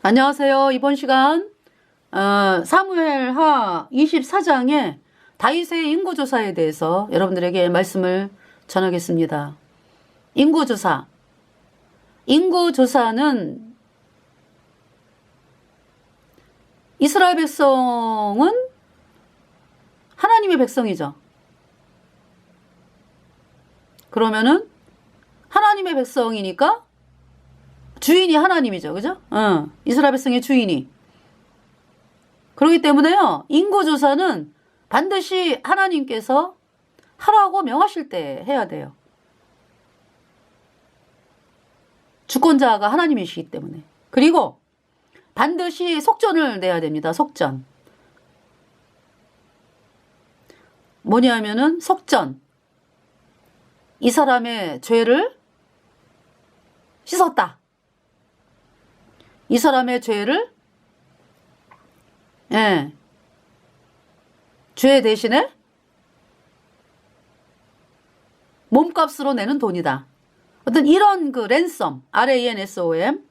안녕하세요. 이번 시간 사무엘하 24장의 다윗의 인구조사에 대해서 여러분들에게 말씀을 전하겠습니다. 인구조사. 인구조사는 이스라엘 백성은 하나님의 백성이죠. 그러면은 하나님의 백성이니까 주인이 하나님이죠. 그죠? 이스라엘 백성의 주인이. 그렇기 때문에요. 인구조사는 반드시 하나님께서 하라고 명하실 때 해야 돼요. 주권자가 하나님이시기 때문에. 그리고 반드시 속전을 내야 됩니다. 속전. 뭐냐면은 속전. 이 사람의 죄를 씻었다. 이 사람의 죄를 죄 대신에 몸값으로 내는 돈이다. 어떤 이런 그 랜섬, RANSOM,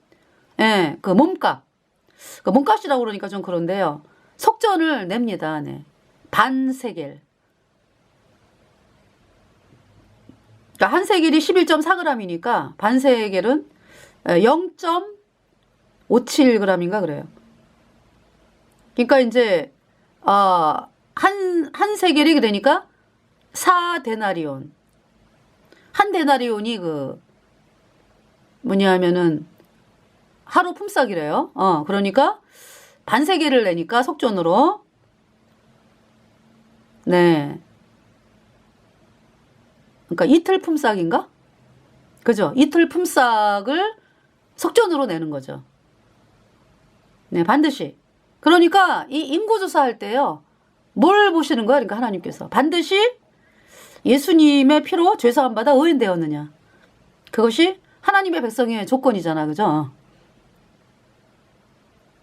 그 몸값, 그 몸값이라고 그러니까 좀 그런데요. 속전을 냅니다. 반 세겔. 그러니까 한 세겔이 11.4g이니까 반 세겔은 0.57g인가 그래요. 그러니까 이제 한 세겔이 그러니까 4데나리온. 한 데나리온이 그 뭐냐면은 하루 품삯이래요. 그러니까 반 세겔을 내니까 속전으로 그러니까 이틀 품삯인가? 그죠? 이틀 품삯을 속전으로 내는 거죠. 반드시. 그러니까 이 인구조사 할 때요. 뭘 보시는 거야? 그러니까 하나님께서 반드시 예수님의 피로 죄사함 받아 의인되었느냐. 그것이 하나님의 백성의 조건이잖아. 그죠?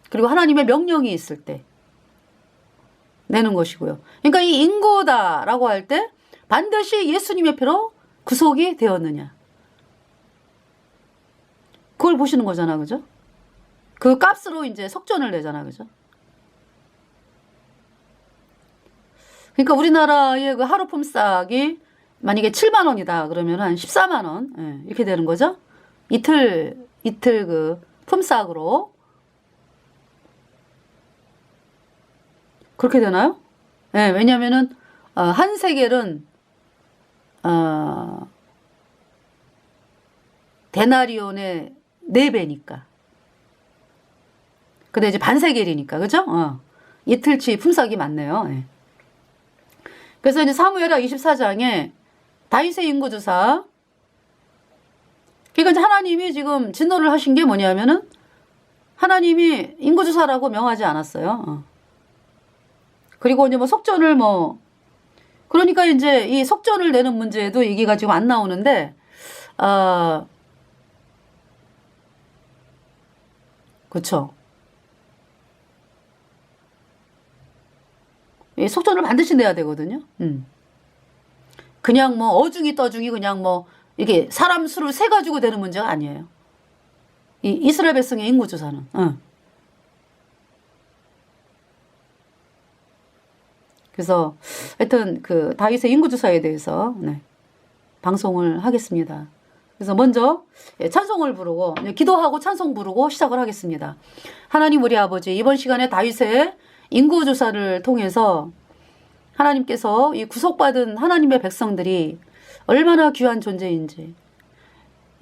그리고 하나님의 명령이 있을 때 내는 것이고요. 그러니까 이 인고다라고 할 때 반드시 예수님의 피로 구속이 되었느냐. 그걸 보시는 거잖아. 그죠? 그 값으로 이제 속전을 내잖아. 그죠? 그러니까 우리나라의 그 하루 품삯이 만약에 7만 원이다. 그러면 한 14만 원. 이렇게 되는 거죠? 이틀 그 품삯으로. 그렇게 되나요? 왜냐면은, 한 세겔은, 데나리온의 4배니까. 근데 이제 반 세겔이니까, 그죠? 이틀치 품삯이 많네요. 그래서 이제 사무엘하 24장에 다윗의 인구조사. 그러니까 이제 하나님이 지금 진노를 하신 게 뭐냐면은 하나님이 인구조사라고 명하지 않았어요. 그리고 이제 뭐 속전을 그러니까 이제 이 속전을 내는 문제에도 얘기가 지금 안 나오는데, 그쵸. 이 속전을 반드시 내야 되거든요. 그냥 어중이 떠중이 그냥 이렇게 사람 수를 세가지고 되는 문제가 아니에요. 이 이스라엘 백성의 인구조사는. 그래서 하여튼 그 다윗의 인구조사에 대해서 방송을 하겠습니다. 그래서 먼저 찬송을 부르고 기도하고 찬송 부르고 시작을 하겠습니다. 하나님 우리 아버지, 이번 시간에 다윗의 인구조사를 통해서 하나님께서 이 구속받은 하나님의 백성들이 얼마나 귀한 존재인지,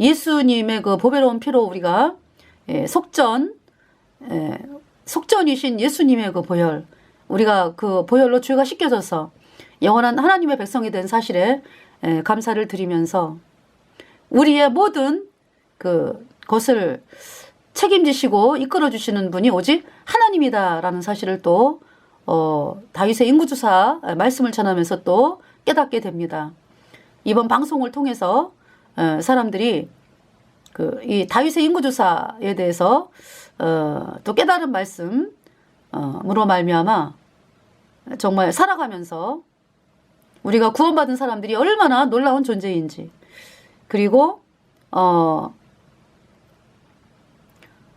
예수님의 그 보배로운 피로 우리가 속전이신 예수님의 그 보혈, 우리가 그 보혈로 죄가 씻겨져서 영원한 하나님의 백성이 된 사실에 감사를 드리면서 우리의 모든 것을 책임지시고 이끌어주시는 분이 오직 하나님이다라는 사실을 또 다윗의 인구조사 말씀을 전하면서 또 깨닫게 됩니다. 이번 방송을 통해서 사람들이 이 다윗의 인구조사에 대해서 또 깨달은 말씀으로 말미암아 정말 살아가면서 우리가 구원받은 사람들이 얼마나 놀라운 존재인지, 그리고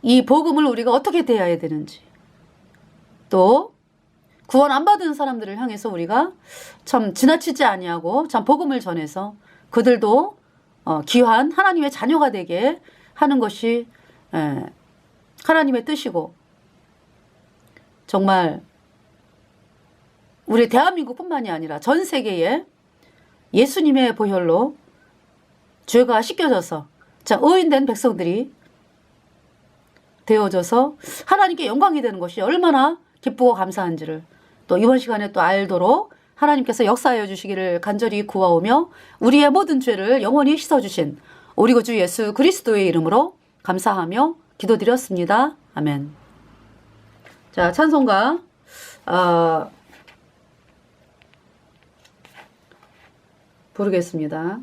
이 복음을 우리가 어떻게 대해야 되는지, 또 구원 안 받은 사람들을 향해서 우리가 참 지나치지 아니하고 참 복음을 전해서 그들도 귀한 하나님의 자녀가 되게 하는 것이 하나님의 뜻이고, 정말 우리 대한민국뿐만이 아니라 전 세계에 예수님의 보혈로 죄가 씻겨져서 자 의인된 백성들이 되어져서 하나님께 영광이 되는 것이 얼마나 기쁘고 감사한지를 또 이번 시간에 또 알도록 하나님께서 역사하여 주시기를 간절히 구하오며, 우리의 모든 죄를 영원히 씻어주신 우리 구주 예수 그리스도의 이름으로 감사하며 기도드렸습니다. 아멘. 자, 찬송가 부르겠습니다.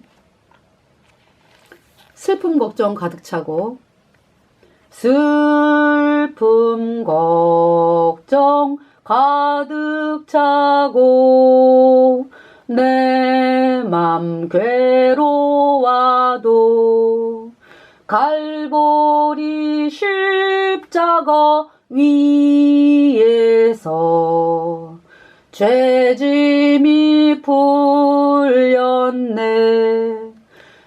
슬픔 걱정 가득 차고, 슬픔 걱정 가득 차고 내 맘 괴로워도 갈보리 십자가 위에서 죄짐이 풀렸네.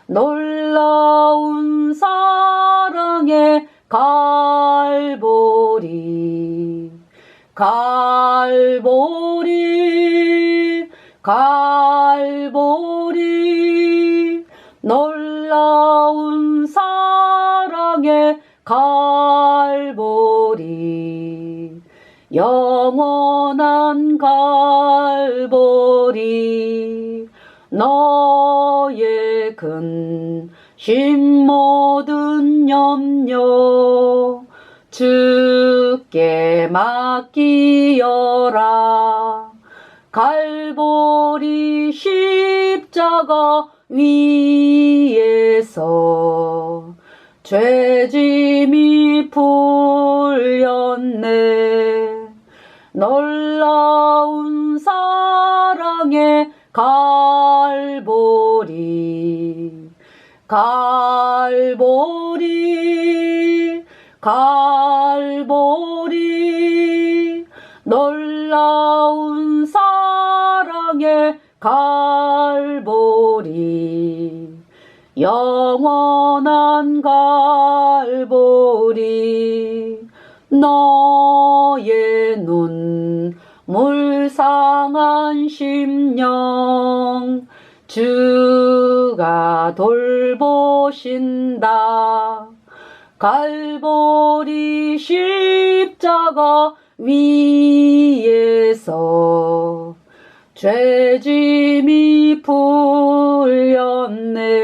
놀라운 사랑의 갈보리, 갈보리, 갈보리, 놀라운 사랑의 갈보리, 영원한 갈보리, 너의 근심 모든 염려 주께 맡기어라. 갈보리 십자가 위에서 죄짐이 풀렸네. 놀라운 사랑의 갈보리, 갈보리, 갈보리, 놀라운 사랑의 갈보리, 영원한 갈보리, 너의 눈물 상한 심령 주가 돌보신다. 갈보리 십자가 위에서 죄짐이 풀렸네.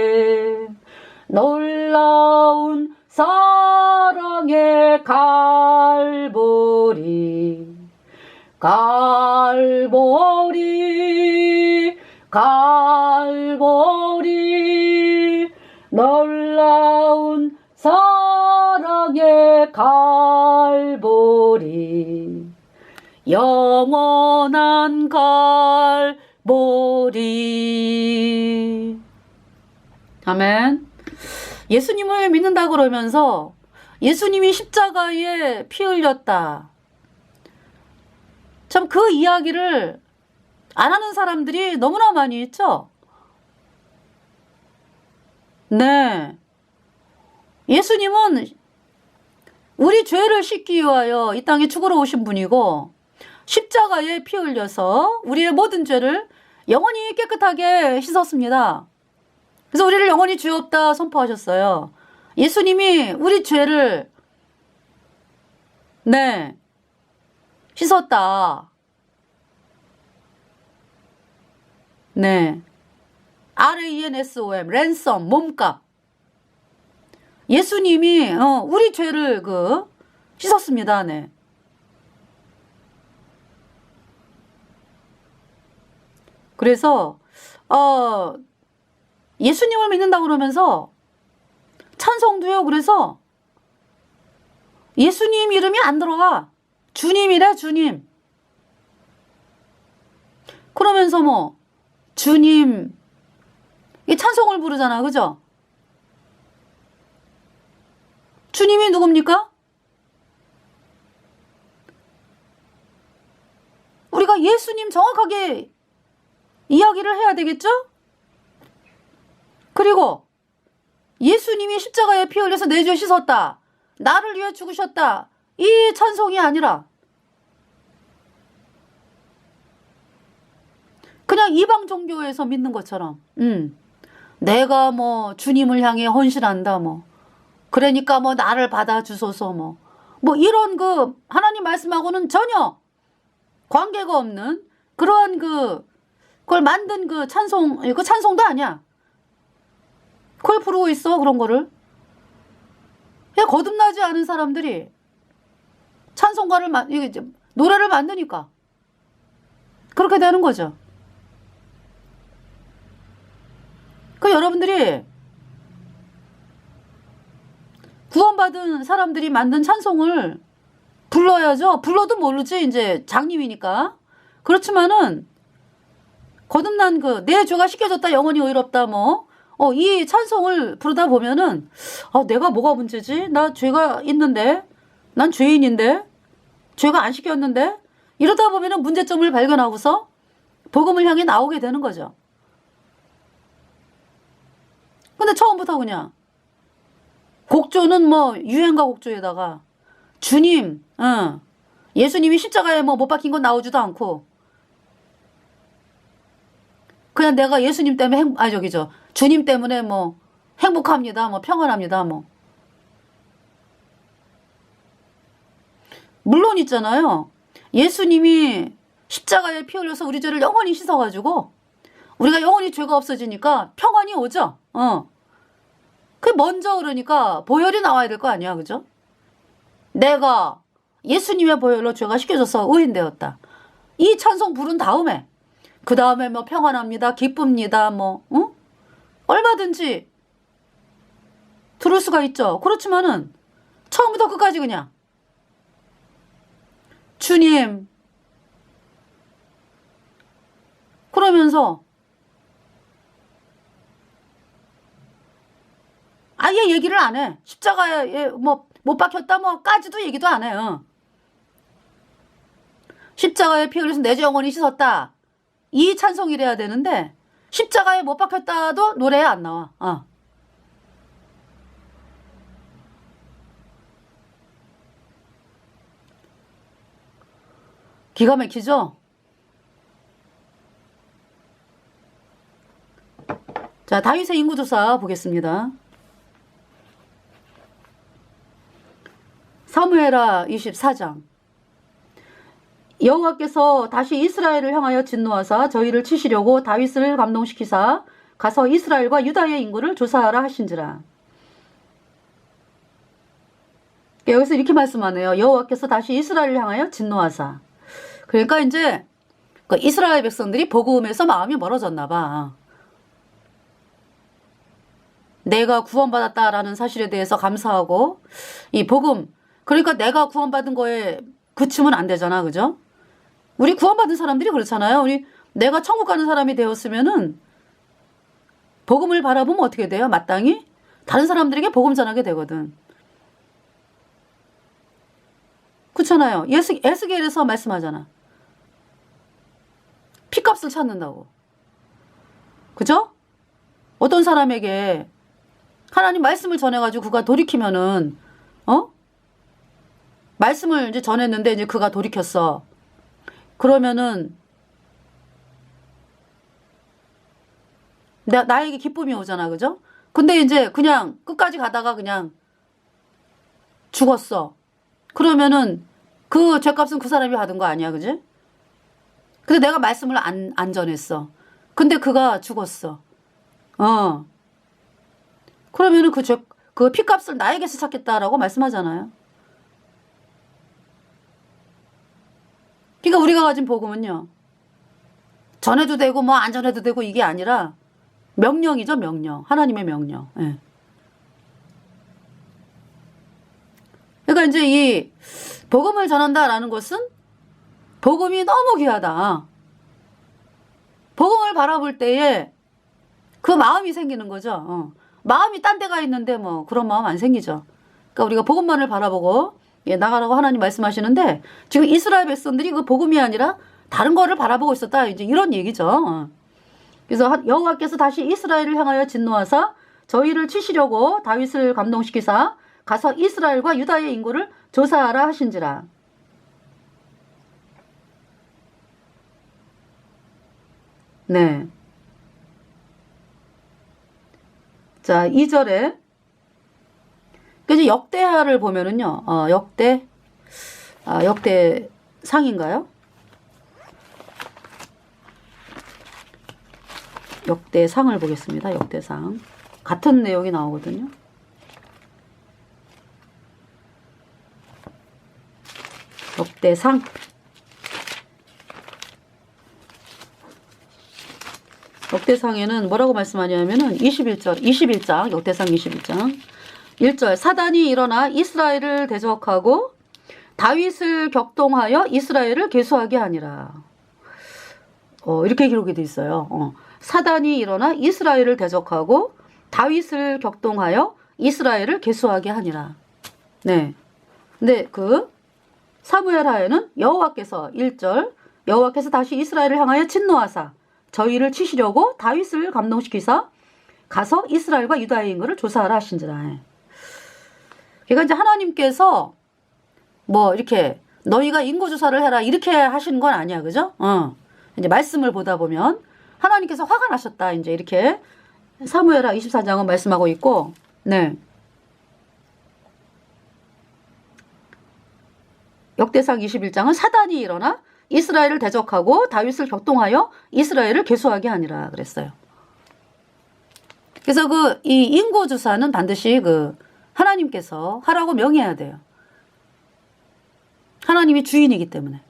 놀라운 사랑의 갈보리, 갈보리, 갈보리, 놀라운 사랑의 갈보리, 영원한 갈보리. 아멘. 예수님을 믿는다 그러면서 예수님이 십자가에 피 흘렸다, 참 그 이야기를 안 하는 사람들이 너무나 많이 있죠. 네. 예수님은 우리 죄를 씻기 위하여 이 땅에 죽으러 오신 분이고, 십자가에 피 흘려서 우리의 모든 죄를 영원히 깨끗하게 씻었습니다. 그래서 우리를 영원히 죄 없다 선포하셨어요. 예수님이 우리 죄를 네 씻었다. 네, RANSOM, 랜섬, 몸값. 예수님이 우리 죄를 씻었습니다. 네. 그래서 예수님을 믿는다 그러면서 찬송도요. 그래서 예수님 이름이 안 들어가. 주님이래, 주님. 그러면서 뭐 주님 이 찬송을 부르잖아, 그죠? 주님이 누굽니까? 우리가 예수님 정확하게 이야기를 해야 되겠죠? 그리고 예수님이 십자가에 피 흘려서 내 죄 씻었다. 나를 위해 죽으셨다. 이 찬송이 아니라 그냥 이방 종교에서 믿는 것처럼 내가 뭐 주님을 향해 헌신한다 뭐 그러니까 뭐 나를 받아주소서 뭐 이런 그 하나님 말씀하고는 전혀 관계가 없는 그러한 그걸 만든 그 찬송도 아니야. 그걸 부르고 있어 그런 거를. 그냥 거듭나지 않은 사람들이 찬송가를 노래를 만드니까 그렇게 되는 거죠. 그 여러분들이 구원받은 사람들이 만든 찬송을 불러야죠. 불러도 모르지 이제 장님이니까. 그렇지만은 거듭난 내 죄가 씻겨졌다 영원히 의롭다 이 찬송을 부르다 보면은 내가 뭐가 문제지? 나 죄가 있는데 난 죄인인데 죄가 안 씻겼는데 이러다 보면은 문제점을 발견하고서 복음을 향해 나오게 되는 거죠. 근데 처음부터 그냥 곡조는 유행가 곡조에다가 주님, 예수님이 십자가에 못 박힌 건 나오지도 않고 그냥 내가 예수님 때문에 주님 때문에 행복합니다, 평안합니다, 물론 있잖아요. 예수님이 십자가에 피 흘려서 우리 죄를 영원히 씻어가지고 우리가 영원히 죄가 없어지니까 평안이 오죠. 그 먼저 그러니까 보혈이 나와야 될 거 아니야, 그죠? 내가 예수님의 보혈로 죄가 씻겨져서 의인되었다. 이 찬송 부른 다음에 그 다음에 평안합니다, 기쁩니다, 얼마든지 들을 수가 있죠. 그렇지만은 처음부터 끝까지 그냥 주님 그러면서 아예 얘기를 안 해. 십자가에 못 박혔다 까지도 얘기도 안 해요. 십자가에 피 흘려서 내 죄 영원히 씻었다. 이 찬송이래야 되는데 십자가에 못 박혔다도 노래에 안 나와. 기가 막히죠? 자, 다윗의 인구조사 보겠습니다. 사무엘하 24장. 여호와께서 다시 이스라엘을 향하여 진노하사 저희를 치시려고 다윗을 감동시키사 가서 이스라엘과 유다의 인구를 조사하라 하신지라. 여기서 이렇게 말씀하네요. 여호와께서 다시 이스라엘을 향하여 진노하사. 그러니까 이제 그 이스라엘 백성들이 복음에서 마음이 멀어졌나 봐. 내가 구원받았다라는 사실에 대해서 감사하고 이 복음, 그러니까 내가 구원받은 거에 그치면 안 되잖아, 그죠? 우리 구원받은 사람들이 그렇잖아요. 내가 천국 가는 사람이 되었으면은 복음을 바라보면 어떻게 돼요? 마땅히 다른 사람들에게 복음 전하게 되거든. 그렇잖아요. 에스겔에서 말씀하잖아. 피값을 찾는다고. 그죠? 어떤 사람에게 하나님 말씀을 전해가지고 그가 돌이키면은 말씀을 이제 전했는데 이제 그가 돌이켰어. 그러면은 나에게 기쁨이 오잖아, 그죠? 근데 이제 그냥 끝까지 가다가 그냥 죽었어. 그러면은 그 죄값은 그 사람이 받은 거 아니야, 그지? 근데 내가 말씀을 안 전했어. 근데 그가 죽었어. 그러면은 그 피값을 나에게서 찾겠다라고 말씀하잖아요. 그러니까 우리가 가진 복음은요. 전해도 되고 안 전해도 되고 이게 아니라 명령이죠, 명령. 하나님의 명령. 예. 그러니까 이제 이 복음을 전한다라는 것은 복음이 너무 귀하다. 복음을 바라볼 때에 그 마음이 생기는 거죠. 마음이 딴 데가 있는데 그런 마음 안 생기죠. 그러니까 우리가 복음만을 바라보고 나가라고 하나님 말씀하시는데 지금 이스라엘 백성들이 그 복음이 아니라 다른 거를 바라보고 있었다. 이제 이런 얘기죠. 그래서 여호와께서 다시 이스라엘을 향하여 진노하사 저희를 치시려고 다윗을 감동시키사 가서 이스라엘과 유다의 인구를 조사하라 하신지라. 네. 자, 2절에 그래서 역대하를 보면은요. 역대상인가요? 역대상을 보겠습니다. 역대상. 같은 내용이 나오거든요. 역대상. 역대상에는 뭐라고 말씀하냐면은 21장, 역대상 21장. 1절, 사단이 일어나 이스라엘을 대적하고 다윗을 격동하여 이스라엘을 계수하게 하니라. 이렇게 기록이 되어 있어요. 사단이 일어나 이스라엘을 대적하고 다윗을 격동하여 이스라엘을 계수하게 하니라. 네. 근데 그 사무엘하에는 여호와께서 1절, 여호와께서 다시 이스라엘을 향하여 진노하사 저희를 치시려고 다윗을 감동시키사 가서 이스라엘과 유다의 인구를 조사하라 하신지라. 그러니까 이제 하나님께서 뭐 이렇게 너희가 인구 조사를 해라 이렇게 하시는 건 아니야, 그죠? 이제 말씀을 보다 보면 하나님께서 화가 나셨다, 이제 이렇게 사무엘하 24장은 말씀하고 있고, 네. 역대상 21장은 사단이 일어나 이스라엘을 대적하고 다윗을 격동하여 이스라엘을 계수하게 하니라 그랬어요. 그래서 이 인구 조사는 반드시 하나님께서 하라고 명해야 돼요. 하나님이 주인이기 때문에.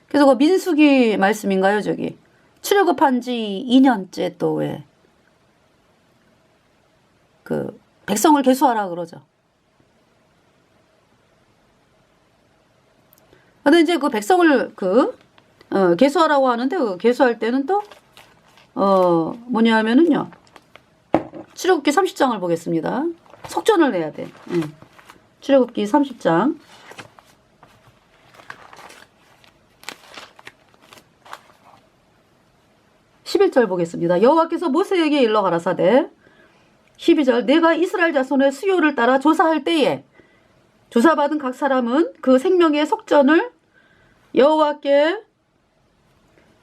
그래서 그 민수기 말씀인가요, 저기? 출애굽한 지 2년째 또 왜? 백성을 계수하라 그러죠. 근데 이제 백성을 계수하라고 하는데 계수할 때는 또 뭐냐 하면은요. 출애굽기 30장을 보겠습니다. 속전을 내야 돼. 출애굽기 30장. 11절 보겠습니다. 여호와께서 모세에게 일러 가라사대 12절 내가 이스라엘 자손의 수요를 따라 조사할 때에 조사받은 각 사람은 그 생명의 속전을 여호와께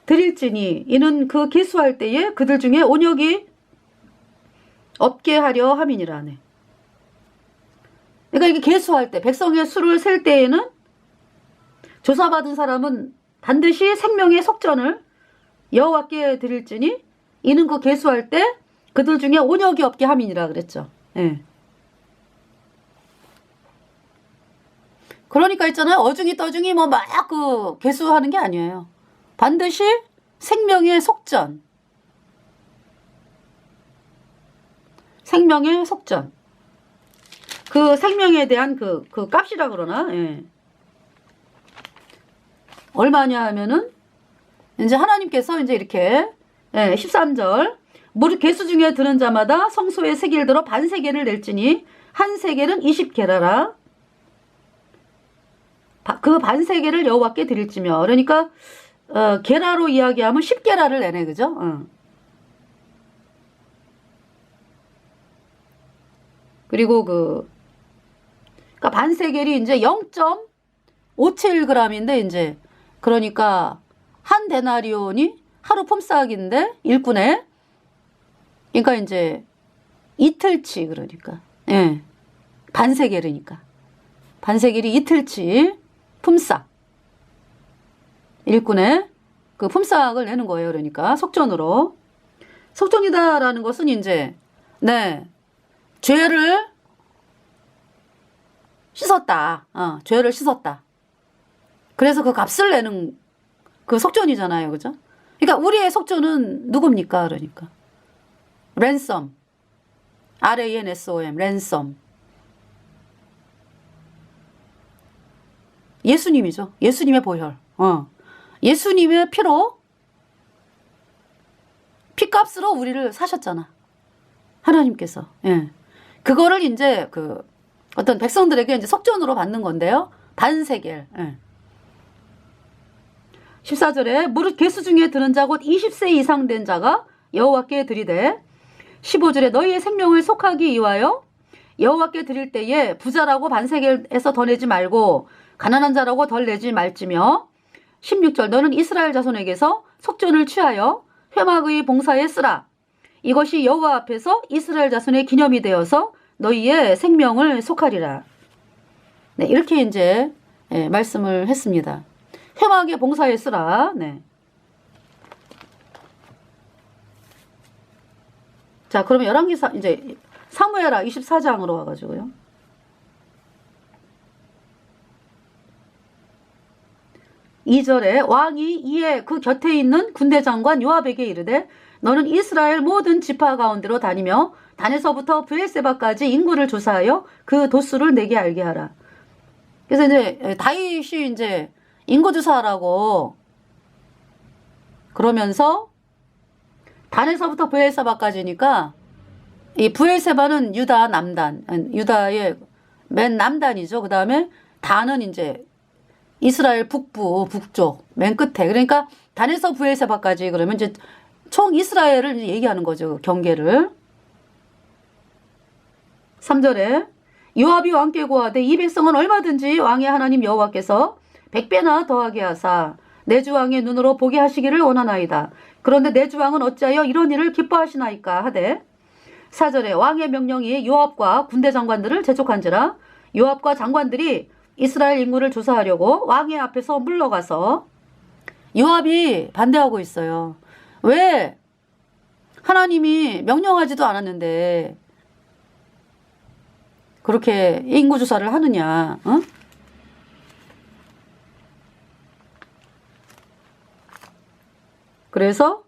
드릴지니 이는 그 계수할 때에 그들 중에 온역이 없게 하려 함이니라. 그러니까 이게 계수할 때 백성의 수를 셀 때에는 조사받은 사람은 반드시 생명의 속전을 여호와께 드릴지니 이는 그 계수할 때 그들 중에 온역이 없게 함이니라 그랬죠. 예. 그러니까 있잖아요. 어중이 떠중이 뭐 막 계수하는 게 아니에요. 반드시 생명의 속전. 생명의 속전. 그 생명에 대한 그 값이라 그러나, 예. 얼마냐 하면은, 이제 하나님께서 이제 이렇게, 예, 13절. 무릇 계수 중에 드는 자마다 성소에 세겔 들어 반세겔을 낼지니, 한 세겔은 20게라라. 그 반세겔을 여호와께 드릴지며. 그러니까, 게라로 이야기하면 10게라를 내네, 그죠? 그리고 그러니까 반세겔이 이제 0.57g인데, 이제, 그러니까, 한 데나리온이 하루 품삯인데, 일꾼에, 그러니까 이제, 이틀치, 그러니까, 예. 반세겔이니까. 반세겔이 이틀치 품삯. 일꾼에 그 품삯을 내는 거예요. 그러니까, 속전으로. 속전이다라는 것은 이제, 네. 죄를 씻었다. 죄를 씻었다. 그래서 그 값을 내는 그 속전이잖아요. 그죠? 그러니까 우리의 속전은 누굽니까? 그러니까. 랜섬. RANSOM. 랜섬. 예수님이죠. 예수님의 보혈. 예수님의 피로 피값으로 우리를 사셨잖아. 하나님께서. 예. 그거를 이제 어떤 백성들에게 이제 속전으로 받는 건데요. 반세겔. 14절에 무릇 계수 중에 드는 자 곧 20세 이상 된 자가 여호와께 드리되 15절에 너희의 생명을 속하기 위하여 여호와께 드릴 때에 부자라고 반세겔에서 더 내지 말고 가난한 자라고 덜 내지 말지며 16절 너는 이스라엘 자손에게서 속전을 취하여 회막의 봉사에 쓰라. 이것이 여호와 앞에서 이스라엘 자손의 기념이 되어서 너희의 생명을 속하리라. 네, 이렇게 이제 말씀을 했습니다. 회막의 봉사에 쓰라. 네. 자, 그러면 열왕기사 이제 사무엘하 24장으로 와가지고요. (2절에) 왕이 이에 그 곁에 있는 군대 장관 요압에게 이르되 너는 이스라엘 모든 지파 가운데로 다니며 단에서부터 브엘세바까지 인구를 조사하여 그 도수를 내게 알게 하라. 그래서 이제 다윗이 이제 인구 조사하라고 그러면서 단에서부터 브엘세바까지니까 이 브엘세바는 유다 남단, 유다의 맨 남단이죠. 그 다음에 단은 이제 이스라엘 북부, 북쪽, 맨 끝에. 그러니까 단에서 브엘세바까지 그러면 이제 총 이스라엘을 얘기하는 거죠. 경계를. 3절에 요압이 왕께 고하되 이 백성은 얼마든지 왕의 하나님 여호와께서 100배나 더하게 하사 내 주왕의 눈으로 보게 하시기를 원하나이다. 그런데 내 주왕은 어찌하여 이런 일을 기뻐하시나이까 하되 4절에 왕의 명령이 요압과 군대 장관들을 재촉한지라 요압과 장관들이 이스라엘 인구를 조사하려고 왕의 앞에서 물러가서 요압이 반대하고 있어요. 왜 하나님이 명령하지도 않았는데 그렇게 인구 조사를 하느냐? 어? 그래서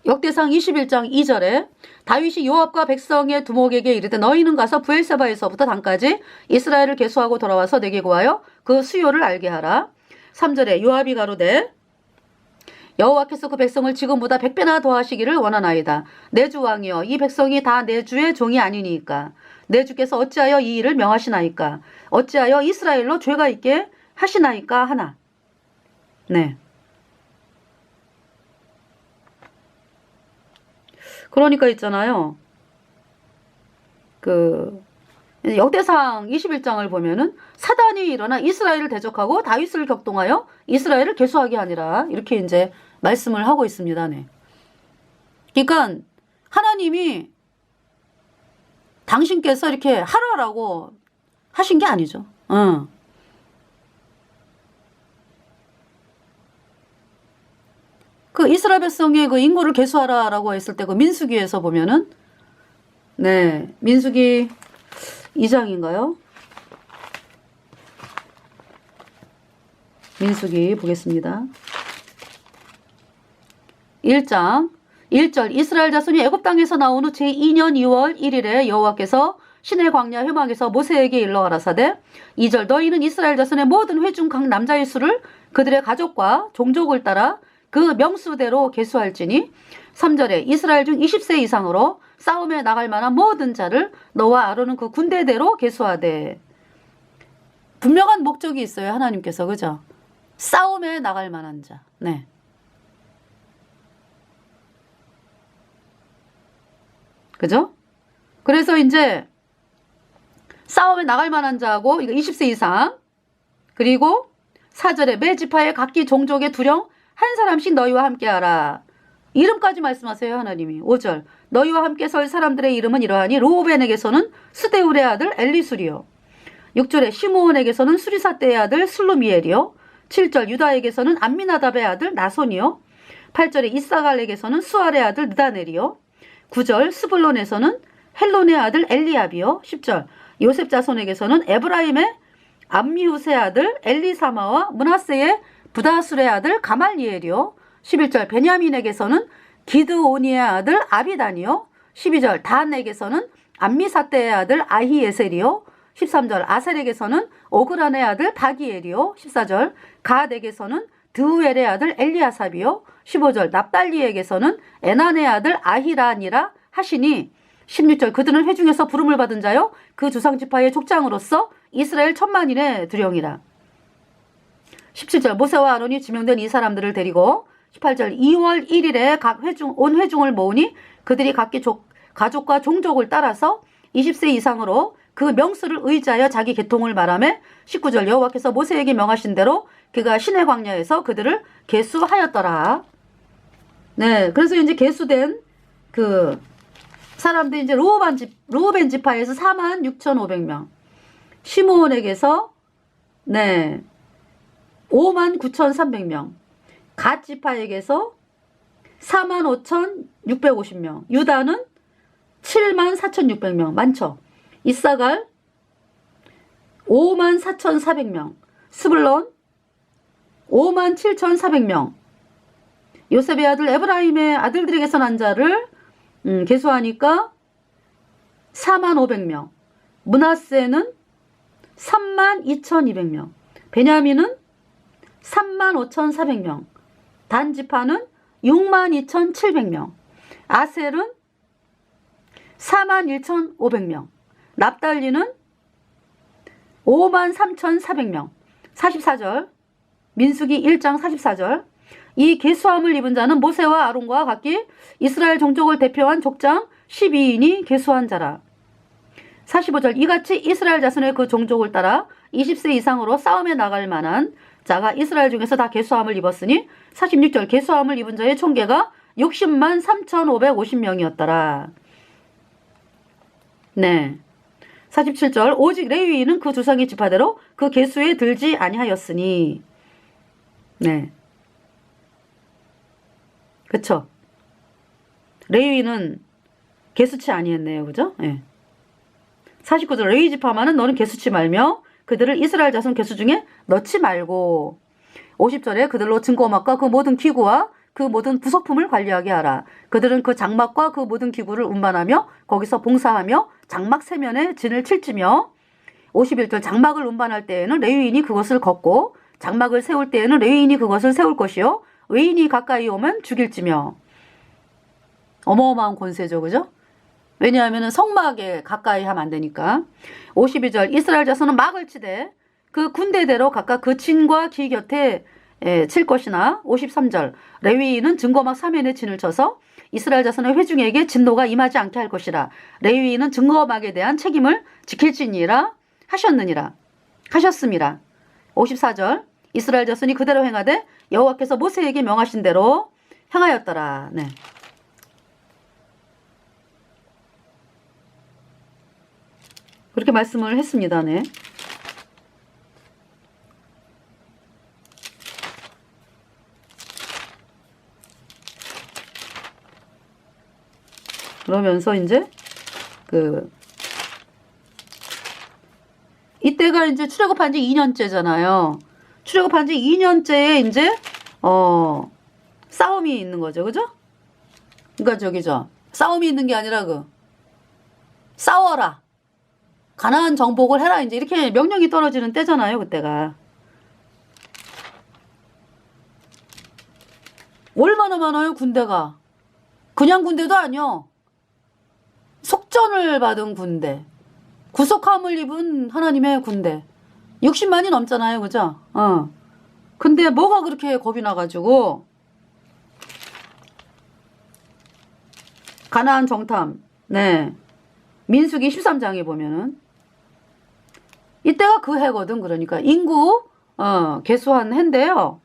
역대상 21장 2절에 다윗이 요압과 백성의 두목에게 이르되 너희는 가서 브엘세바에서부터 단까지 이스라엘을 계수하고 돌아와서 내게 구하여 그 수요를 알게 하라. 3절에 요압이 가로되 여호와께서 그 백성을 지금보다 100배나 더하시기를 원하나이다. 내 주 왕이여 이 백성이 다 내 주의 종이 아니니까 내 주께서 어찌하여 이 일을 명하시나이까 어찌하여 이스라엘로 죄가 있게 하시나이까 하나. 네. 그러니까 있잖아요. 그 역대상 21장을 보면은 사단이 일어나 이스라엘을 대적하고 다윗을 격동하여 이스라엘을 계수하게 하니라. 이렇게 이제 말씀을 하고 있습니다. 네. 그러니까 하나님이 당신께서 이렇게 하라라고 하신 게 아니죠. 그 이스라엘 백성의 그 인구를 계수하라라고 했을 때 그 민수기에서 보면은 네, 민수기 2장인가요? 민수기 보겠습니다. 1장 1절 이스라엘 자손이 애굽 땅에서 나온 후 제2년 2월 1일에 여호와께서 시내 광야 회막에서 모세에게 일러 가라사대 2절 너희는 이스라엘 자손의 모든 회중 각 남자의 수를 그들의 가족과 종족을 따라 그 명수대로 계수할지니 3절에 이스라엘 중 20세 이상으로 싸움에 나갈 만한 모든 자를 너와 아론은 그 군대대로 계수하되. 분명한 목적이 있어요. 하나님께서. 그죠? 싸움에 나갈 만한 자. 네. 그죠? 그래서 이제 싸움에 나갈 만한 자하고 이거 20세 이상 그리고 4절에 매 지파의 각기 종족의 두령 한 사람씩 너희와 함께하라. 이름까지 말씀하세요. 하나님이. 5절 너희와 함께 설 사람들의 이름은 이러하니 르우벤에게서는 스데울의 아들 엘리술이요 6절에 시므온에게서는 수리사떼의 아들 슬루미엘이요 7절 유다에게서는 암미나답의 아들 나손이요 8절에 이사갈에게서는 수알의 아들 느다넬이요 9절 스불론에서는 헬론의 아들 엘리압이요 10절 요셉 자손에게서는 에브라임의 암미후스의 아들 엘리사마와 므낫세의 부다술의 아들 가말리엘이요 11절 베냐민에게서는 기드오니의 아들 아비단이요 12절 단에게서는 암미사떼의 아들 아히에셀이요 13절 아셀에게서는 오그란의 아들 바기엘이요 14절 갓에게서는 드우엘의 아들 엘리아삽이요 15절 납달리에게서는 에난의 아들 아히란이라 하시니 16절 그들은 회중에서 부름을 받은 자요 그 주상지파의 족장으로서 이스라엘 10,000만인의 두령이라. 17절 모세와 아론이 지명된 이 사람들을 데리고 18절 2월 1일에 온 회중을 모으니 그들이 각기 가족과 종족을 따라서 20세 이상으로 그 명수를 의지하여 자기 계통을 말하며 19절 여호와께서 모세에게 명하신 대로 그가 시내 광야에서 그들을 계수하였더라. 네, 그래서 이제 계수된 그 사람들이 이제 루벤 지파에서 46,500명, 시므온에게서 네 59,300명, 갓 지파에게서 45,650명, 유다는 74,600명, 많죠. 이사갈 54,400명, 스불론 57,400명, 요셉의 아들 에브라임의 아들들에게서 난 자를 계수하니까 45,500명, 므낫세는 32,200명, 베냐민은 35,400명, 단 지파는 62,700명, 아셀은 41,500명, 납달리는 53,400명. 44절 민수기 1장 44절 이 계수함을 입은 자는 모세와 아론과 각기 이스라엘 종족을 대표한 족장 12인이 계수한 자라. 45절 이같이 이스라엘 자손의 그 종족을 따라 20세 이상으로 싸움에 나갈 만한 자가 이스라엘 중에서 다 계수함을 입었으니 46절 계수함을 입은 자의 총계가 60만 3,550명이었더라. 네. 47절 오직 레위인은 그 조상의 지파대로 그 계수에 들지 아니하였으니. 네. 그쵸. 레위인은 계수치 아니했네요. 그죠? 네. 49절 레위 지파만은 너는 계수치 말며 그들을 이스라엘 자손 계수 중에 넣지 말고. 50절에 그들로 증거막과 그 모든 기구와 그 모든 부속품을 관리하게 하라. 그들은 그 장막과 그 모든 기구를 운반하며 거기서 봉사하며 장막 세면에 진을 칠지며. 51절 장막을 운반할 때에는 레위인이 그것을 걷고 장막을 세울 때에는 레위인이 그것을 세울 것이요 외인이 가까이 오면 죽일지며. 어마어마한 권세죠. 그죠? 왜냐하면 성막에 가까이 하면 안 되니까. 52절 이스라엘 자손은 막을 치되 그 군대대로 각각 그 진과 기 곁에 칠 것이나. 53절 레위인은 증거막 사면에 진을 쳐서 이스라엘 자손의 회중에게 진노가 임하지 않게 할 것이라. 레위인은 증거막에 대한 책임을 지킬지니라 하셨음이라. 54절 이스라엘 자손이 그대로 행하되 여호와께서 모세에게 명하신 대로 행하였더라. 네. 그렇게 말씀을 했습니다. 네. 그러면서 이제 이때가 이제 출애굽한 지 2년째잖아요. 출애굽한 지 2년째에 이제 싸움이 있는 거죠. 그죠? 그러니까 싸움이 있는 게 아니라 싸워라. 가나안 정복을 해라. 이제 이렇게 명령이 떨어지는 때잖아요. 그때가. 얼마나 많아요, 군대가. 그냥 군대도 아니요. 속전을 받은 군대. 구속함을 입은 하나님의 군대. 60만이 넘잖아요. 그죠? 근데 뭐가 그렇게 겁이 나가지고. 가나안 정탐. 네. 민수기 13장에 보면은. 이때가 그 해거든. 그러니까 인구 계수한 해인데요.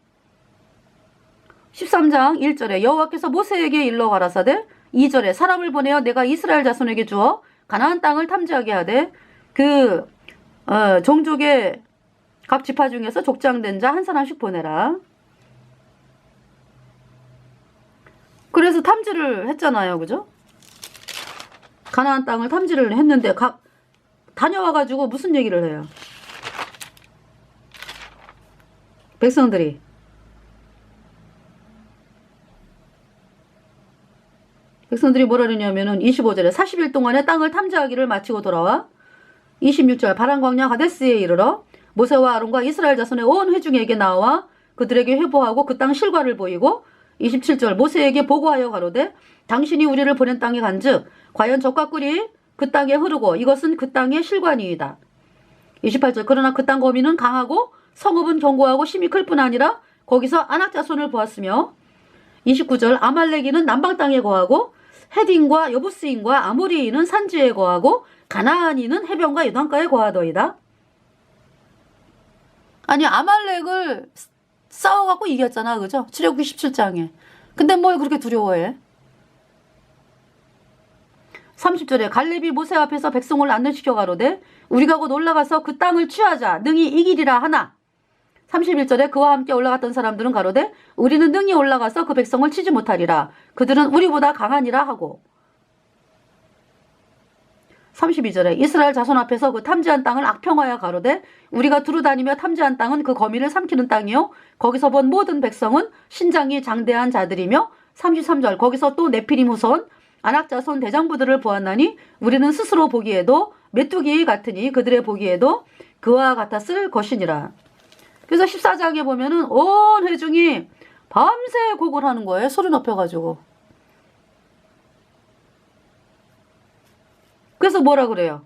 13장 1절에 여호와께서 모세에게 일러 가라사대 2절에 사람을 보내어 내가 이스라엘 자손에게 주어 가나안 땅을 탐지하게 하되 그 종족의 각 지파 중에서 족장된 자 한 사람씩 보내라. 그래서 탐지를 했잖아요. 그죠? 가나안 땅을 탐지를 했는데 다녀와가지고 무슨 얘기를 해요? 백성들이 뭐라 그러냐면은 25절에 40일 동안에 땅을 탐지하기를 마치고 돌아와 26절 바란광야 가데스에 이르러 모세와 아론과 이스라엘 자손의 온 회중에게 나와 그들에게 회보하고 그 땅 실과를 보이고 27절 모세에게 보고하여 가로되 당신이 우리를 보낸 땅에 간즉 과연 젖과 꿀이 그 땅에 흐르고 이것은 그 땅의 실관이이다. 28절 그러나 그 땅 거민은 강하고 성읍은 견고하고 심히 클 뿐 아니라 거기서 아낙 자손을 보았으며 29절 아말렉인은 남방 땅에 거하고 헤딘과 여부스인과 아모리인은 산지에 거하고 가나안인은 해변과 요단가에 거하더이다. 아니 아말렉을 싸워갖고 이겼잖아. 그죠? 출애굽기 17장에. 근데 뭘 그렇게 두려워해? 30절에 갈렙이 모세 앞에서 백성을 안내시켜 가로되 우리가 곧 올라가서 그 땅을 취하자 능히 이기리라 하나. 31절에 그와 함께 올라갔던 사람들은 가로되 우리는 능히 올라가서 그 백성을 치지 못하리라. 그들은 우리보다 강하니라 하고. 32절에 이스라엘 자손 앞에서 그 탐지한 땅을 악평하여 가로되 우리가 두루다니며 탐지한 땅은 그 거민을 삼키는 땅이요 거기서 본 모든 백성은 신장이 장대한 자들이며 33절 거기서 또 네피림 후손 아낙 자손 대장부들을 보았나니 우리는 스스로 보기에도 메뚜기 같으니 그들의 보기에도 그와 같았을 것이니라. 그래서 14장에 보면은 온 회중이 밤새 곡을 하는 거예요. 소리 높여가지고. 그래서 뭐라 그래요?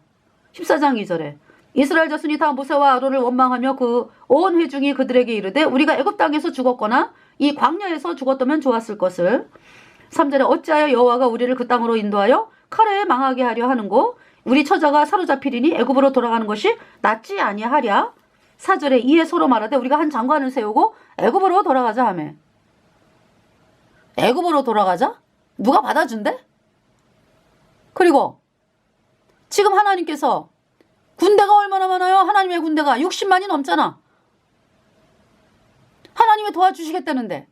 14장 2절에 이스라엘 자손이 다 모세와 아론을 원망하며 그 온 회중이 그들에게 이르되 우리가 애굽 땅에서 죽었거나 이 광야에서 죽었다면 좋았을 것을. 3절에 어찌하여 여호와가 우리를 그 땅으로 인도하여 칼에 망하게 하려 하는고 우리 처자가 사로잡히리니 애굽으로 돌아가는 것이 낫지 아니하랴. 4절에 이에 서로 말하되 우리가 한 장관을 세우고 애굽으로 돌아가자 하며. 애굽으로 돌아가자? 누가 받아준대? 그리고 지금 하나님께서 군대가 얼마나 많아요? 하나님의 군대가 60만이 넘잖아. 하나님이 도와주시겠다는데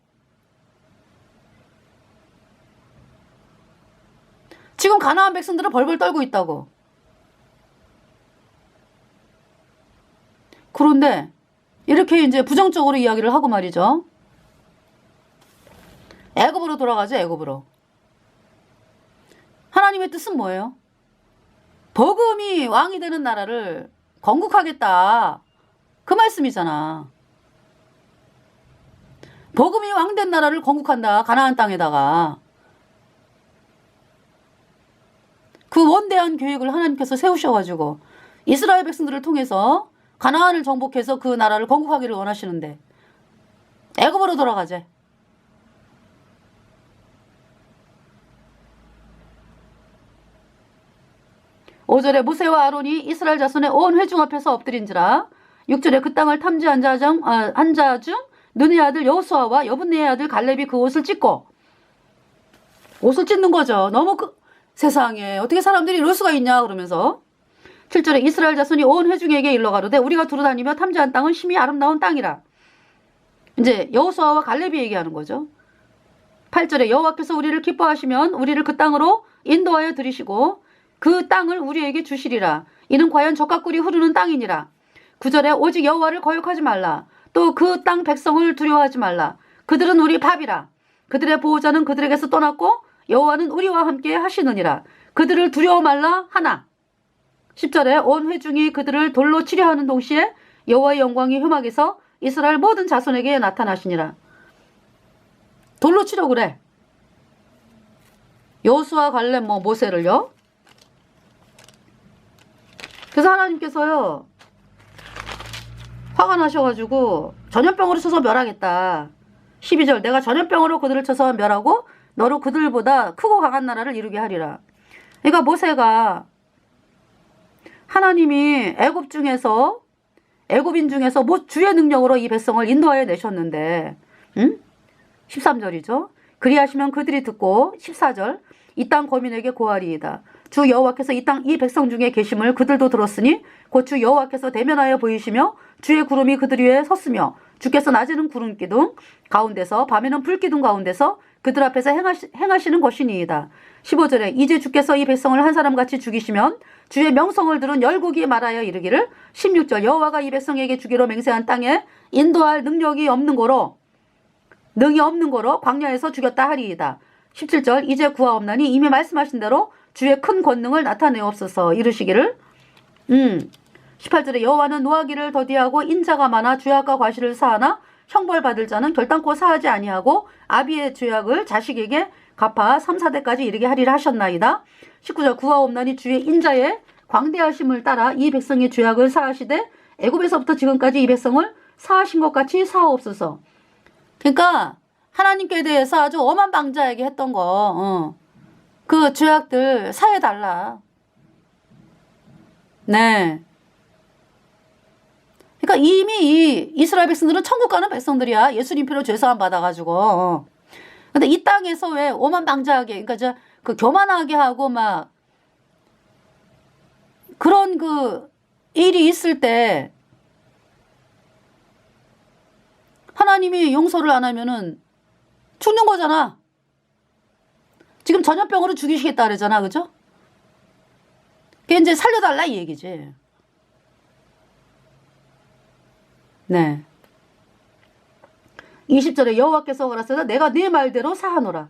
지금 가나안 백성들은 벌벌 떨고 있다고. 그런데 이렇게 이제 부정적으로 이야기를 하고 말이죠. 애굽으로 돌아가죠. 애굽으로. 하나님의 뜻은 뭐예요? 복음이 왕이 되는 나라를 건국하겠다. 그 말씀이잖아. 복음이 왕된 나라를 건국한다. 가나안 땅에다가. 그 원대한 계획을 하나님께서 세우셔가지고 이스라엘 백성들을 통해서 가나안을 정복해서 그 나라를 건국하기를 원하시는데 애굽으로 돌아가재. (5절에) 모세와 아론이 이스라엘 자손의 온 회중 앞에서 엎드린지라. (6절에) 그 땅을 탐지한 자 중 눈의 아들 여호수아와 여분네의 아들 갈렙이 그 옷을 찢고. 옷을 찢는 거죠. 너무 세상에 어떻게 사람들이 이럴 수가 있냐 그러면서. 7절에 이스라엘 자손이 온 회중에게 일러 가로되 우리가 두루다니며 탐지한 땅은 심히 아름다운 땅이라. 이제 여호수아와 갈렙이 얘기하는 거죠. 8절에 여호와께서 우리를 기뻐하시면 우리를 그 땅으로 인도하여 들이시고 그 땅을 우리에게 주시리라. 이는 과연 젖과 꿀이 흐르는 땅이니라. 9절에 오직 여호와를 거역하지 말라. 또 그 땅 백성을 두려워하지 말라. 그들은 우리 밥이라. 그들의 보호자는 그들에게서 떠났고 여호와는 우리와 함께 하시느니라. 그들을 두려워 말라 하나. 10절에 온 회중이 그들을 돌로 치려 하는 동시에 여호와의 영광이 회막에서 이스라엘 모든 자손에게 나타나시니라. 돌로 치려 그래. 여호수아 갈렙 모세를요. 그래서 하나님께서요 화가 나셔가지고 전염병으로 쳐서 멸하겠다. 12절 내가 전염병으로 그들을 쳐서 멸하고 너로 그들보다 크고 강한 나라를 이루게 하리라. 그러니까 모세가 하나님이 애굽인 중에서 주의 능력으로 이 백성을 인도하여 내셨는데 13절이죠. 그리하시면 그들이 듣고 14절 이 땅 거민에게 고하리이다. 주 여호와께서 이 백성 중에 계심을 그들도 들었으니 곧 주 여호와께서 대면하여 보이시며 주의 구름이 그들 위에 섰으며 주께서 낮에는 구름 기둥 가운데서 밤에는 불 기둥 가운데서 그들 앞에서 행하시는 것이니이다. 15절에 이제 주께서 이 백성을 한 사람같이 죽이시면 주의 명성을 들은 열국이 말하여 이르기를 16절 여호와가 이 백성에게 주기로 맹세한 땅에 인도할 능이 없는 거로 광야에서 죽였다 하리이다. 17절 이제 구하옵나니 이미 말씀하신 대로 주의 큰 권능을 나타내옵소서 이르시기를 18절에 여호와는 노하기를 더디하고 인자가 많아 죄악과 과실을 사하나 형벌받을 자는 결단코 사하지 아니하고 아비의 죄악을 자식에게 갚아 3, 4대까지 이르게 하리라 하셨나이다. 19절 구하옵나니 주의 인자의 광대하심을 따라 이 백성의 죄악을 사하시되 애굽에서부터 지금까지 이 백성을 사하신 것 같이 사하옵소서. 그러니까 하나님께 대해서 아주 어만방자하게 했던 거, 그 죄악들 사해달라. 네. 그러니까 이미 이 이스라엘 백성들은 천국 가는 백성들이야. 예수님 피로 죄사함 받아가지고. 근데 이 땅에서 왜 오만방자하게, 그러니까 그 교만하게 하고 막 그런 그 일이 있을 때 하나님이 용서를 안 하면은 죽는 거잖아. 지금 전염병으로 죽이시겠다 그러잖아. 그죠? 그게 이제 살려달라 이 얘기지. 네. 20절에 여호와께서 가라사대 내가 네 말대로 사하노라.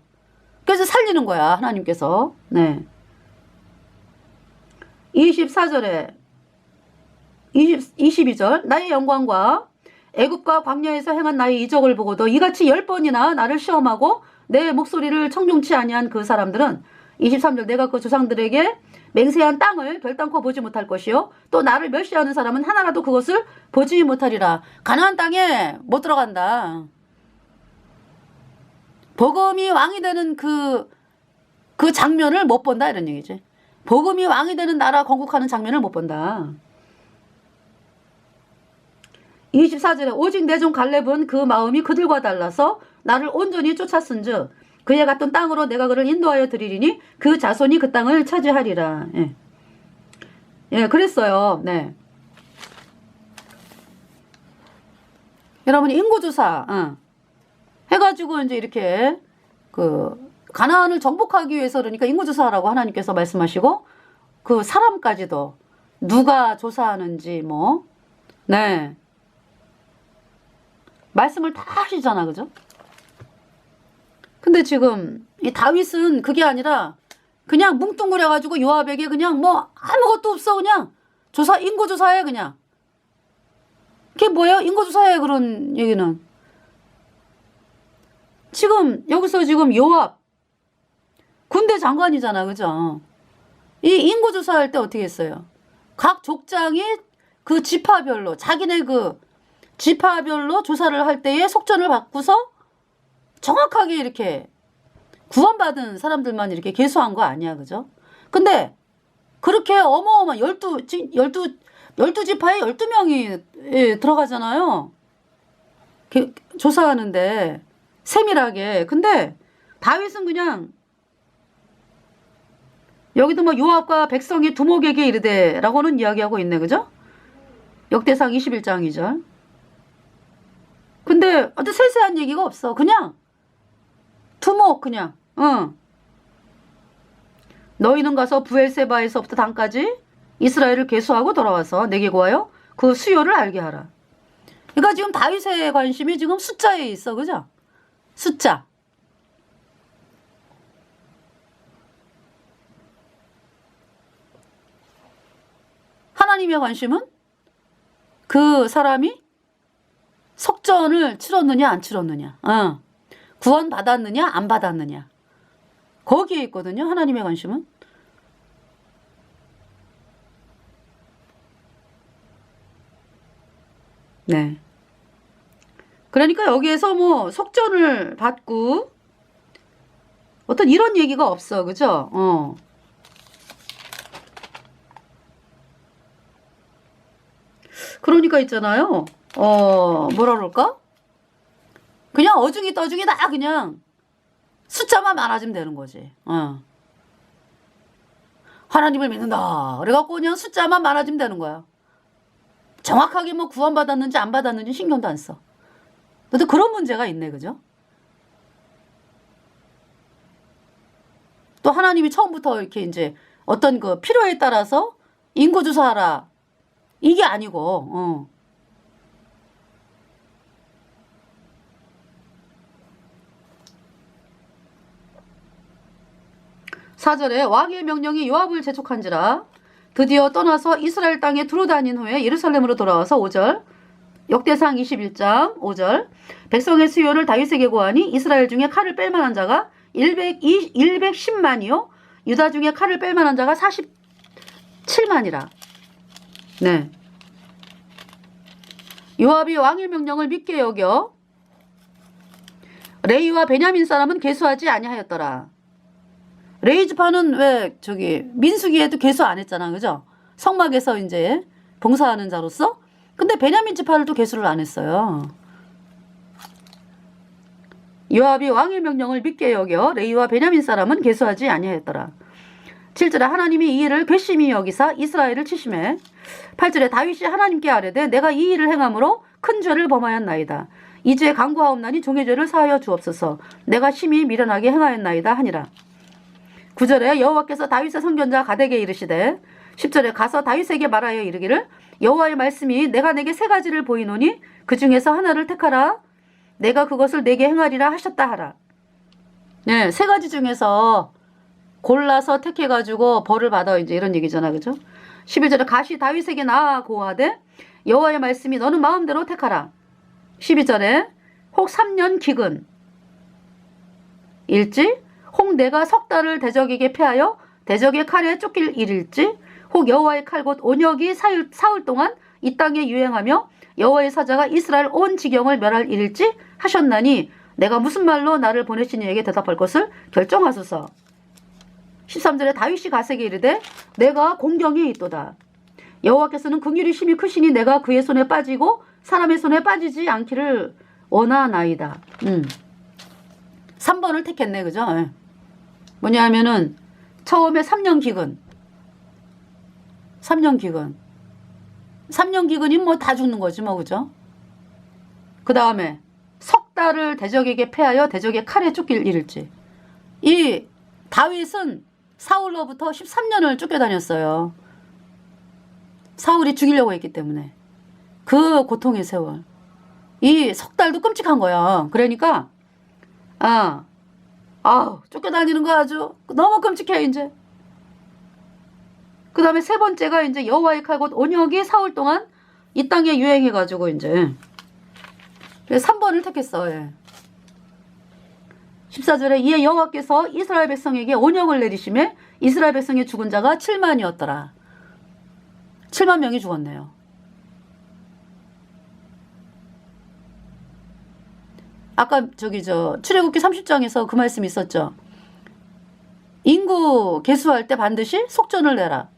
그래서 살리는 거야. 하나님께서. 네. 24절에 22절 나의 영광과 애굽과 광야에서 행한 나의 이적을 보고도 이같이 10번이나 나를 시험하고 내 목소리를 청종치 아니한 그 사람들은 23절 내가 그 조상들에게 맹세한 땅을 결단코 보지 못할 것이요 또 나를 멸시하는 사람은 하나라도 그것을 보지 못하리라. 가나안 땅에 못 들어간다. 복음이 왕이 되는 그 장면을 못 본다 이런 얘기지. 복음이 왕이 되는 나라 건국하는 장면을 못 본다. 24절에 오직 내 종 갈렙은 그 마음이 그들과 달라서 나를 온전히 쫓았은즉 그에 갔던 땅으로 내가 그를 인도하여 드리리니 그 자손이 그 땅을 차지하리라. 예, 예, 그랬어요. 네. 여러분 인구조사 해가지고 이제 이렇게 그 가나안을 정복하기 위해서 그러니까 인구조사라고 하나님께서 말씀하시고 그 사람까지도 누가 조사하는지 뭐 네. 말씀을 다 하시잖아. 그죠? 근데 지금 이 다윗은 그게 아니라 그냥 뭉뚱그려가지고 요압에게 그냥 뭐 아무것도 없어. 그냥 인구조사해 그냥. 그게 뭐예요? 인구조사해 그런 얘기는. 지금 여기서 지금 요압 군대 장관이잖아. 그죠? 이 인구조사할 때 어떻게 했어요? 각 족장이 그 지파별로 자기네 그 지파별로 조사를 할 때에 속전을 받고서 정확하게 이렇게 구원받은 사람들만 이렇게 계수한 거 아니야. 그죠? 근데 그렇게 어마어마한 12지파에 12명이 들어가잖아요. 조사하는데 세밀하게. 근데 다윗은 그냥 여기도 뭐 요압과 백성이 두목에게 이르되 라고는 이야기하고 있네. 그죠? 역대상 21장 2절. 근데 어떤 세세한 얘기가 없어. 그냥 두목 그냥 너희는 가서 부엘세바에서부터 단까지 이스라엘을 계수하고 돌아와서 내게 구하여 그 수요를 알게 하라. 그러니까 지금 다윗의 관심이 지금 숫자에 있어. 그죠? 숫자. 하나님의 관심은 그 사람이 속전을 치렀느냐 안 치렀느냐, 구원 받았느냐 안 받았느냐, 거기에 있거든요. 하나님의 관심은. 네. 그러니까 여기에서 뭐 속전을 받고 어떤 이런 얘기가 없어. 그죠? 그러니까 있잖아요. 뭐라 그럴까? 그냥 어중이 떠중이 다 그냥 숫자만 많아지면 되는 거지. 하나님을 믿는다. 그래갖고 그냥 숫자만 많아지면 되는 거야. 정확하게 뭐 구원받았는지 안 받았는지 신경도 안 써. 또 그런 문제가 있네. 그죠? 또 하나님이 처음부터 이렇게 이제 어떤 그 필요에 따라서 인구조사하라. 이게 아니고, 4절에 왕의 명령이 요압을 재촉한지라 드디어 떠나서 이스라엘 땅에 두루 다닌 후에 예루살렘으로 돌아와서 5절 역대상 21장 5절. 백성의 수요를 다윗에게 고하니 이스라엘 중에 칼을 뺄 만한 자가 110만이요 유다 중에 칼을 뺄 만한 자가 47만이라. 네. 요압이 왕의 명령을 믿게 여겨 레이와 베냐민 사람은 계수하지 아니하였더라. 레이 지파는 왜 민수기에도 계수 안 했잖아, 그죠? 성막에서 이제 봉사하는 자로서. 근데 베냐민 지파를 또 계수를 안 했어요. 요압이 왕의 명령을 믿게 여겨 레이와 베냐민 사람은 계수하지 아니하였더라. 7절에 하나님이 이 일을 괘씸히 여기사 이스라엘을 치심해. 8절에 다윗이 하나님께 아뢰되 내가 이 일을 행함으로 큰 죄를 범하였나이다. 이 죄에 간구하옵나니 종의 죄를 사하여 주옵소서. 내가 심히 미련하게 행하였나이다 하니라. 9절에 여호와께서 다윗의 선견자 가덱에게 이르시되 10절에 가서 다윗에게 말하여 이르기를 여호와의 말씀이 내가 내게 세 가지를 보이노니 그 중에서 하나를 택하라. 내가 그것을 내게 행하리라 하셨다 하라. 네, 세 가지 중에서 골라서 택해가지고 벌을 받아 이제 이런 얘기잖아, 그죠? 11절에 가시 다윗에게 나아 고하되 여호와의 말씀이 너는 마음대로 택하라. 12절에 혹 3년 기근 일지 혹 내가 석 달을 대적에게 패하여 대적의 칼에 쫓길 일일지 혹 여호와의 칼 곧 온역이 사흘 동안 이 땅에 유행하며 여호와의 사자가 이스라엘 온 지경을 멸할 일일지 하셨나니 내가 무슨 말로 나를 보내신 이에게 대답할 것을 결정하소서. 13절에 다윗이 가세게 이르되 내가 공경에 있도다. 여호와께서는 긍휼이 심히 크시니 내가 그의 손에 빠지고 사람의 손에 빠지지 않기를 원하나이다. 3번을 택했네, 그죠? 뭐냐 하면은 처음에 3년 기근 3년 기근이 뭐 다 죽는 거지 뭐, 그죠? 그 다음에 석 달을 대적에게 패하여 대적의 칼에 쫓길 일일지. 이 다윗은 사울로부터 13년을 쫓겨다녔어요. 사울이 죽이려고 했기 때문에. 그 고통의 세월. 이 석 달도 끔찍한 거야. 그러니까 쫓겨다니는 거 아주 너무 끔찍해 이제. 그 다음에 세 번째가 이제 여호와의 칼 곧 온역이 사흘 동안 이 땅에 유행해가지고 이제 3번을 택했어. 14절에 이에 여호와께서 이스라엘 백성에게 온역을 내리심에 이스라엘 백성의 죽은 자가 7만이었더라. 7만 명이 죽었네요. 아까 출애굽기 30장에서 그 말씀이 있었죠. 인구 계수할 때 반드시 속전을 내라.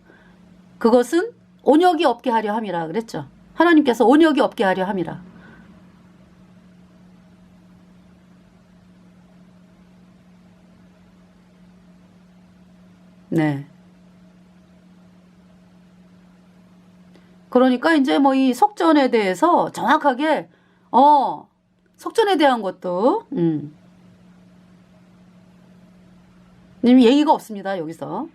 그것은 온역이 없게 하려 함이라 그랬죠. 하나님께서 온역이 없게 하려 함이라. 네. 그러니까 이제 뭐 이 속전에 대해서 정확하게 속전에 대한 것도 얘기가 없습니다. 여기서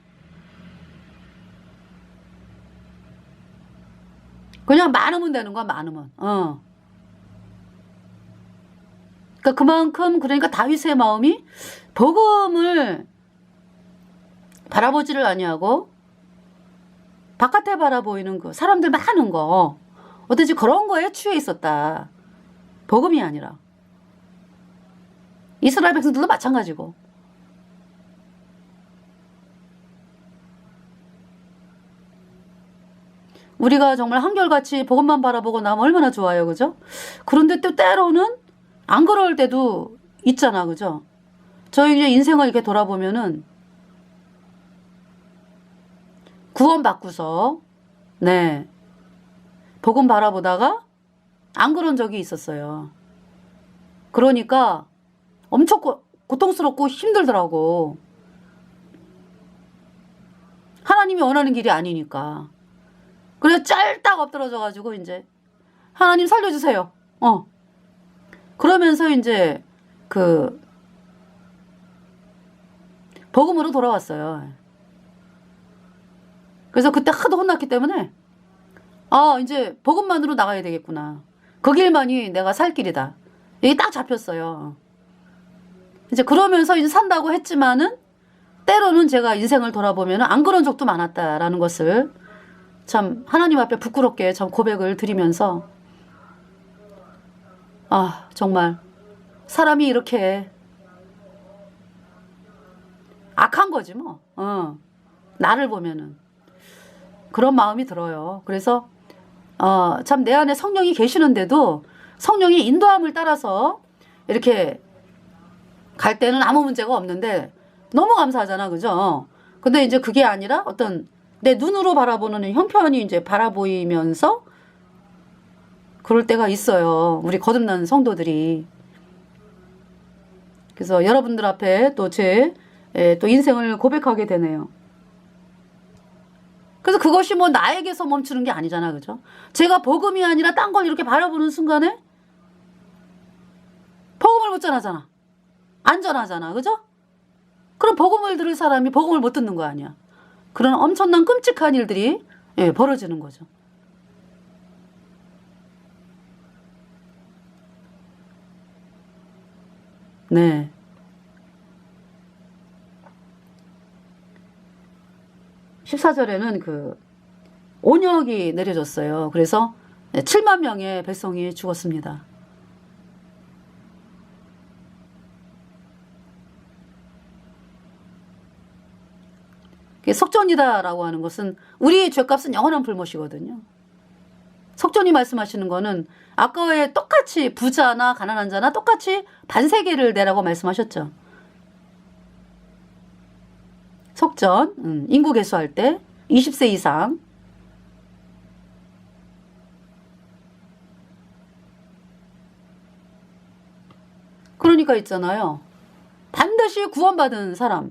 그냥 많으면 되는 거야. 많으면. 그러니까 그만큼 다윗의 마음이 복음을 바라보지를 아니하고 바깥에 바라보이는 그 사람들 많은 거 어떻게 그런 거에 취해 있었다. 복음이 아니라. 이스라엘 백성들도 마찬가지고. 우리가 정말 한결같이 복음만 바라보고 나면 얼마나 좋아요, 그죠? 그런데 또 때로는 안 그럴 때도 있잖아, 그죠? 저희 이제 인생을 이렇게 돌아보면은 구원받고서 복음 바라보다가 안 그런 적이 있었어요. 그러니까 엄청 고통스럽고 힘들더라고. 하나님이 원하는 길이 아니니까. 그래서 짤딱 엎드러져가지고 이제 하나님 살려주세요. 그러면서 이제 복음으로 돌아왔어요. 그래서 그때 하도 혼났기 때문에 이제 복음만으로 나가야 되겠구나. 그 길만이 내가 살 길이다. 이게 딱 잡혔어요. 이제 그러면서 이제 산다고 했지만은 때로는 제가 인생을 돌아보면 안 그런 적도 많았다라는 것을 참 하나님 앞에 부끄럽게 참 고백을 드리면서 아, 정말 사람이 이렇게 악한 거지 뭐. 나를 보면은 그런 마음이 들어요. 그래서 참 내 안에 성령이 계시는데도 성령이 인도함을 따라서 이렇게 갈 때는 아무 문제가 없는데 너무 감사하잖아, 그죠? 근데 이제 그게 아니라 어떤 내 눈으로 바라보는 형편이 이제 바라보이면서 그럴 때가 있어요. 우리 거듭난 성도들이. 그래서 여러분들 앞에 또 제 또 인생을 고백하게 되네요. 그래서 그것이 뭐 나에게서 멈추는 게 아니잖아, 그죠? 제가 복음이 아니라 딴 걸 이렇게 바라보는 순간에 복음을 못 전하잖아. 안전하잖아, 그죠? 그럼 복음을 들을 사람이 복음을 못 듣는 거 아니야. 그런 엄청난 끔찍한 일들이 벌어지는 거죠. 네. 14절에는 그 온역이 내려졌어요. 그래서 7만 명의 백성이 죽었습니다. 속전이다라고 하는 것은 우리의 죄값은 영원한 불못이거든요. 속전이 말씀하시는 거는 아까의 똑같이 부자나 가난한 자나 똑같이 반세계를 내라고 말씀하셨죠. 속전, 인구 개수할 때 20세 이상. 그러니까 있잖아요. 반드시 구원받은 사람이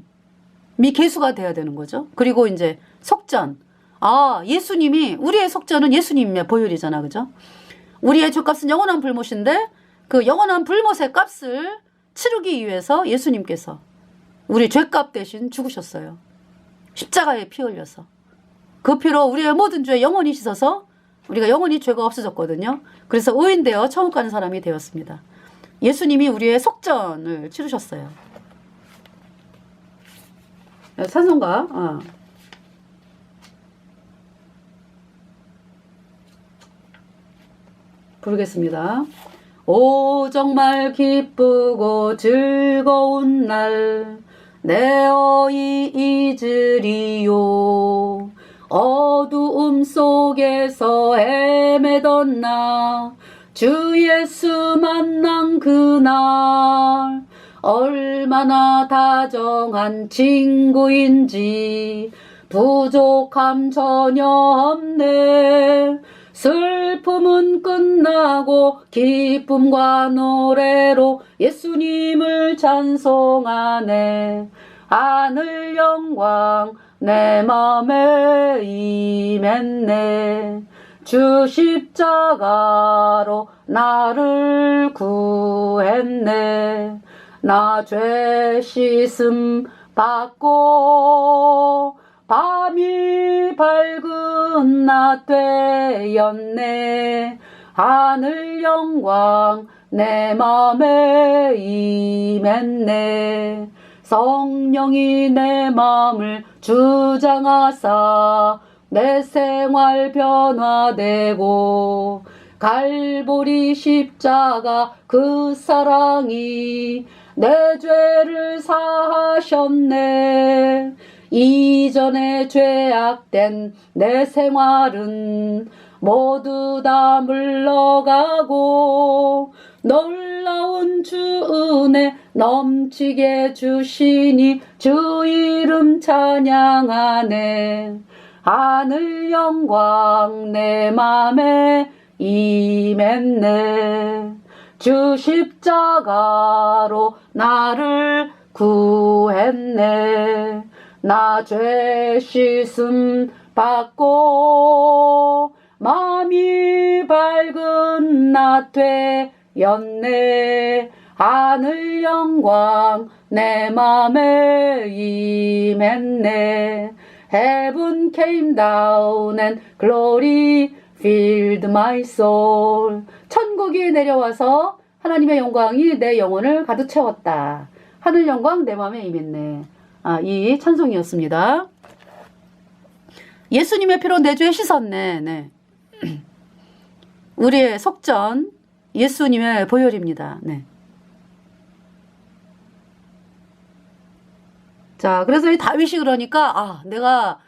개수가 돼야 되는 거죠. 그리고 이제 속전. 예수님이, 우리의 속전은 예수님의 보혈이잖아, 그죠? 우리의 죄값은 영원한 불못인데 그 영원한 불못의 값을 치르기 위해서 예수님께서 우리 죄값 대신 죽으셨어요. 십자가에 피 흘려서. 그 피로 우리의 모든 죄 영원히 씻어서 우리가 영원히 죄가 없어졌거든요. 그래서 의인되어 천국 가는 사람이 되었습니다. 예수님이 우리의 속전을 치르셨어요. 찬송가 부르겠습니다. 오 정말 기쁘고 즐거운 날 내 어이 잊으리요. 어두움 속에서 헤매던 나 주 예수 만난 그날 얼마나 다정한 친구인지 부족함 전혀 없네. 슬픔은 끝나고 기쁨과 노래로 예수님을 찬송하네. 하늘 영광 내 맘에 임했네. 주 십자가로 나를 구했네. 나 죄 씻음 받고 밤이 밝은 낮 되었네. 하늘 영광 내 맘에 임했네. 성령이 내 맘을 주장하사 내 생활 변화되고 갈보리 십자가 그 사랑이 내 죄를 사하셨네. 이전에 죄악된 내 생활은 모두 다 물러가고 놀라운 주 은혜 넘치게 주시니 주 이름 찬양하네. 하늘 영광 내 맘에 임했네. 주 십자가로 나를 구했네. 나 죄 씻음 받고 마음이 밝은 낮 되었네. 하늘 영광 내 맘에 임했네. Heaven came down and glory filled my soul. 천국이 내려와서 하나님의 영광이 내 영혼을 가득 채웠다. 하늘 영광 내 맘에 임했네. 이 찬송이었습니다. 예수님의 피로 내 죄 씻었네. 네. 우리의 속전 예수님의 보혈입니다. 네. 자, 그래서 이 다윗이 그러니까 내가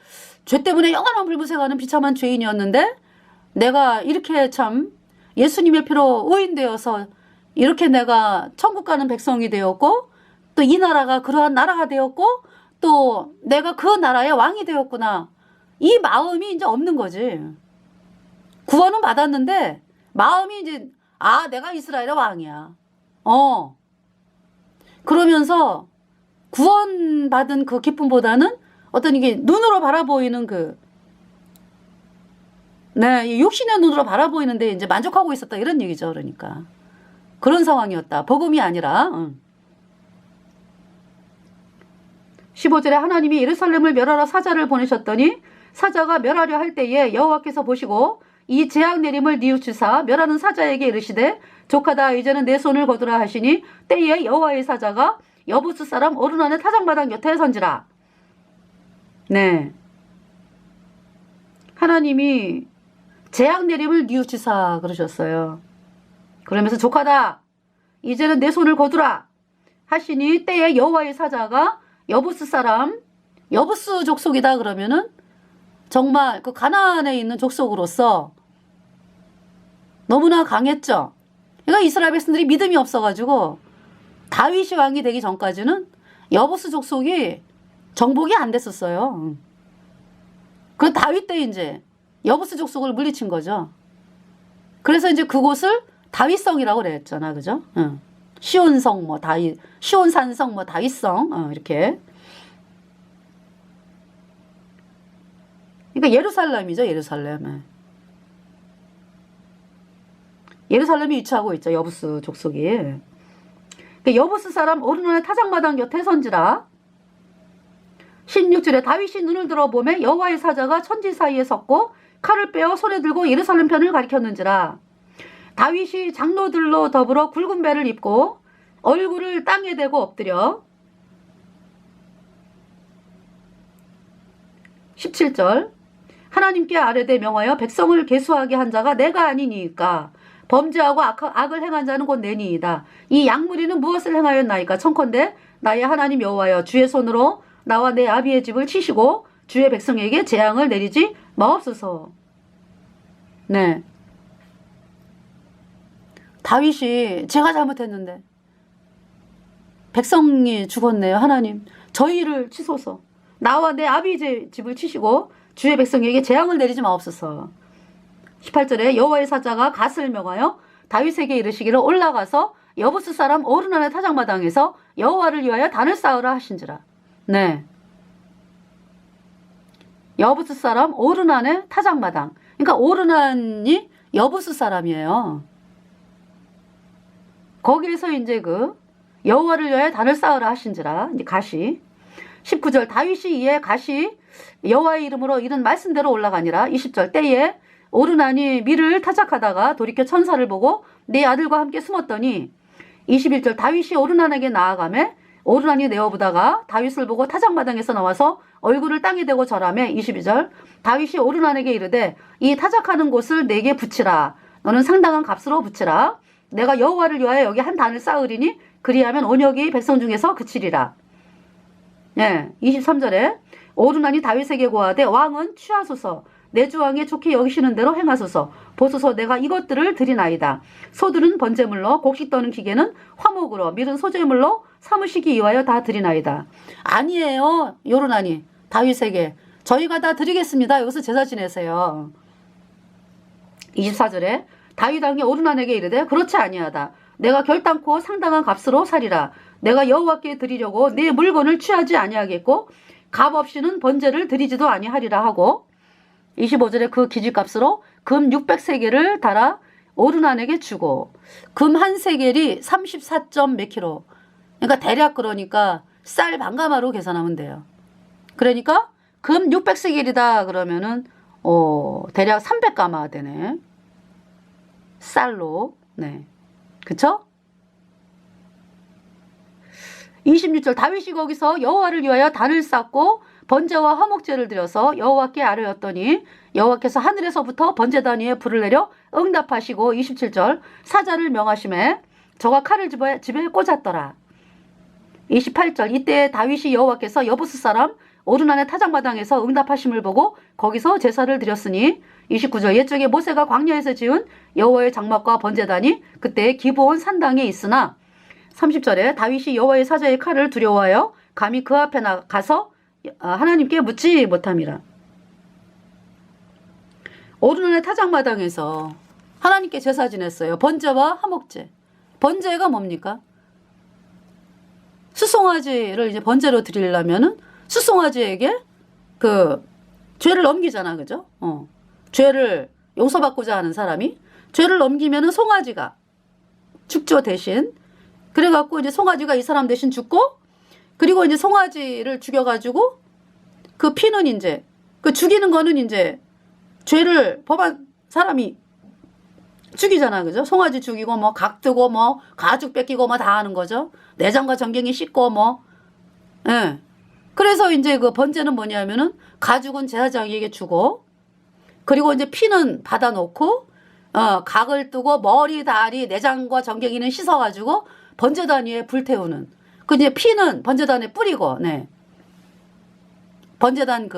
죄 때문에 영원한 불구세가는 비참한 죄인이었는데 내가 이렇게 참 예수님의 피로 의인되어서 이렇게 내가 천국 가는 백성이 되었고 또 이 나라가 그러한 나라가 되었고 또 내가 그 나라의 왕이 되었구나. 이 마음이 이제 없는 거지. 구원은 받았는데 마음이 이제 내가 이스라엘의 왕이야. 그러면서 구원받은 그 기쁨보다는 어떤 이게 눈으로 바라보이는 이 육신의 눈으로 바라보이는데 이제 만족하고 있었다 이런 얘기죠. 그러니까 그런 상황이었다. 복음이 아니라. 15절에 하나님이 예루살렘을 멸하러 사자를 보내셨더니 사자가 멸하려 할 때에 여호와께서 보시고 이 재앙 내림을 뉘우치사 멸하는 사자에게 이르시되 족하다 이제는 내 손을 거두라 하시니 때에 여호와의 사자가 여부스 사람 오르난의 타작마당 곁에 선지라. 네. 하나님이 재앙 내림을 뉘우치사 그러셨어요. 그러면서 족하다 이제는 내 손을 거두라 하시니 때에 여호와의 사자가 여부스 사람 여부스 족속이다 그러면은 정말 그 가나안에 있는 족속으로서 너무나 강했죠. 그러니까 이스라엘 백성들이 믿음이 없어가지고 다윗이 왕이 되기 전까지는 여부스 족속이 정복이 안 됐었어요. 그 다윗 때 이제 여부스 족속을 물리친 거죠. 그래서 이제 그곳을 다윗성이라고 그랬잖아, 그죠? 시온성 시온산성 다윗성 이렇게. 그러니까 예루살렘이죠, 예루살렘. 예루살렘이 위치하고 있죠, 여부스 족속이. 그러니까 여부스 사람 오르난의 타작마당 곁에 선지라. 16절에 다윗이 눈을 들어보매 여호와의 사자가 천지 사이에 섰고 칼을 빼어 손에 들고 예루살렘 편을 가리켰는지라. 다윗이 장로들로 더불어 굵은 배를 입고 얼굴을 땅에 대고 엎드려 17절 하나님께 아뢰되 명하여 백성을 계수하게 한 자가 내가 아니니까 범죄하고 악을 행한 자는 곧 내니이다. 이 양무리는 무엇을 행하였나이까 청컨대 나의 하나님 여호와여 주의 손으로 나와 내 아비의 집을 치시고 주의 백성에게 재앙을 내리지 마옵소서. 네. 다윗이 제가 잘못했는데 백성이 죽었네요. 하나님 저희를 치소서. 나와 내 아비의 집을 치시고 주의 백성에게 재앙을 내리지 마옵소서. 18절에 여호와의 사자가 갓을 명하여 다윗에게 이르시기를 올라가서 여부스 사람 오르난의 타작마당에서 여호와를 위하여 단을 쌓으라 하신지라. 네. 여부스 사람 오르난의 타작마당. 그러니까 오르난이 여부스 사람이에요. 거기에서 이제 여호와를 위하여 단을 쌓으라 하신지라. 이제 갓이. 19절 다윗이 이에 갓이 여호와의 이름으로 이른 말씀대로 올라가니라. 20절 때에 오르난이 밀을 타작하다가 돌이켜 천사를 보고 네 아들과 함께 숨었더니 21절 다윗이 오르난에게 나아가매 오르난이 내어보다가 다윗을 보고 타작마당에서 나와서 얼굴을 땅에 대고 절하매 22절 다윗이 오르난에게 이르되 이 타작하는 곳을 내게 붙이라. 너는 상당한 값으로 붙이라. 내가 여호와를 위하여 여기 한 단을 쌓으리니 그리하면 온역이 백성 중에서 그치리라. 네, 23절에 오르난이 다윗에게 고하되 왕은 취하소서. 내 주왕에 좋게 여기시는 대로 행하소서. 보소서 내가 이것들을 드리나이다. 소들은 번제물로 곡식 떠는 기계는 화목으로 밀은 소제물로 사무시기 위하여 다 드리나이다. 아니에요. 오르난이 다윗에게 저희가 다 드리겠습니다. 여기서 제사 지내세요. 24절에 다윗 왕이 오르난에게 이르되 그렇지 아니하다. 내가 결단코 상당한 값으로 사리라. 내가 여호와께 드리려고 내 물건을 취하지 아니하겠고 값 없이는 번제를 드리지도 아니하리라 하고 25절에 그 기집값으로 금 600세겔을 달아 오르난에게 주고 금 한 세겔이 34점 몇 킬로. 그러니까 대략 그러니까 쌀 반가마로 계산하면 돼요. 그러니까 금 600세겔이다 그러면은 대략 300가마 되네. 쌀로. 네. 그쵸? 26절 다윗이 거기서 여호와를 위하여 단을 쌓고 번제와 화목제를 드려서 여호와께 아뢰었더니 여호와께서 하늘에서부터 번제단 위에 불을 내려 응답하시고 27절 사자를 명하심에 저가 칼을 집에 꽂았더라. 28절 이때 다윗이 여호와께서 여부스 사람 오르난의 타작마당에서 응답하심을 보고 거기서 제사를 드렸으니 29절 옛적에 모세가 광야에서 지은 여호와의 장막과 번제단이 그때 기브온 산당에 있으나 30절에 다윗이 여호와의 사자의 칼을 두려워하여 감히 그 앞에 나가서 하나님께 묻지 못함이라. 오르난의 타작마당에서 하나님께 제사 지냈어요. 번제와 화목제. 번제가 뭡니까? 수송아지를 이제 번제로 드리려면은 수송아지에게 그 죄를 넘기잖아, 그죠? 죄를 용서받고자 하는 사람이 죄를 넘기면은 송아지가 죽죠, 대신. 그래갖고 이제 송아지가 이 사람 대신 죽고, 그리고 이제 송아지를 죽여가지고 그 피는 이제 그 죽이는 거는 이제 죄를 범한 사람이 죽이잖아, 그죠? 송아지 죽이고 뭐 각 뜨고 뭐 가죽 뺏기고 뭐 다 하는 거죠. 내장과 정경이 씻고 뭐, 예. 그래서 이제 그 번제는 뭐냐면은 가죽은 제사장에게 주고, 그리고 이제 피는 받아놓고, 각을 뜨고 머리, 다리, 내장과 정경이는 씻어가지고 번제단 위에 불태우는. 그 이제 피는 번제단에 뿌리고, 네. 번제단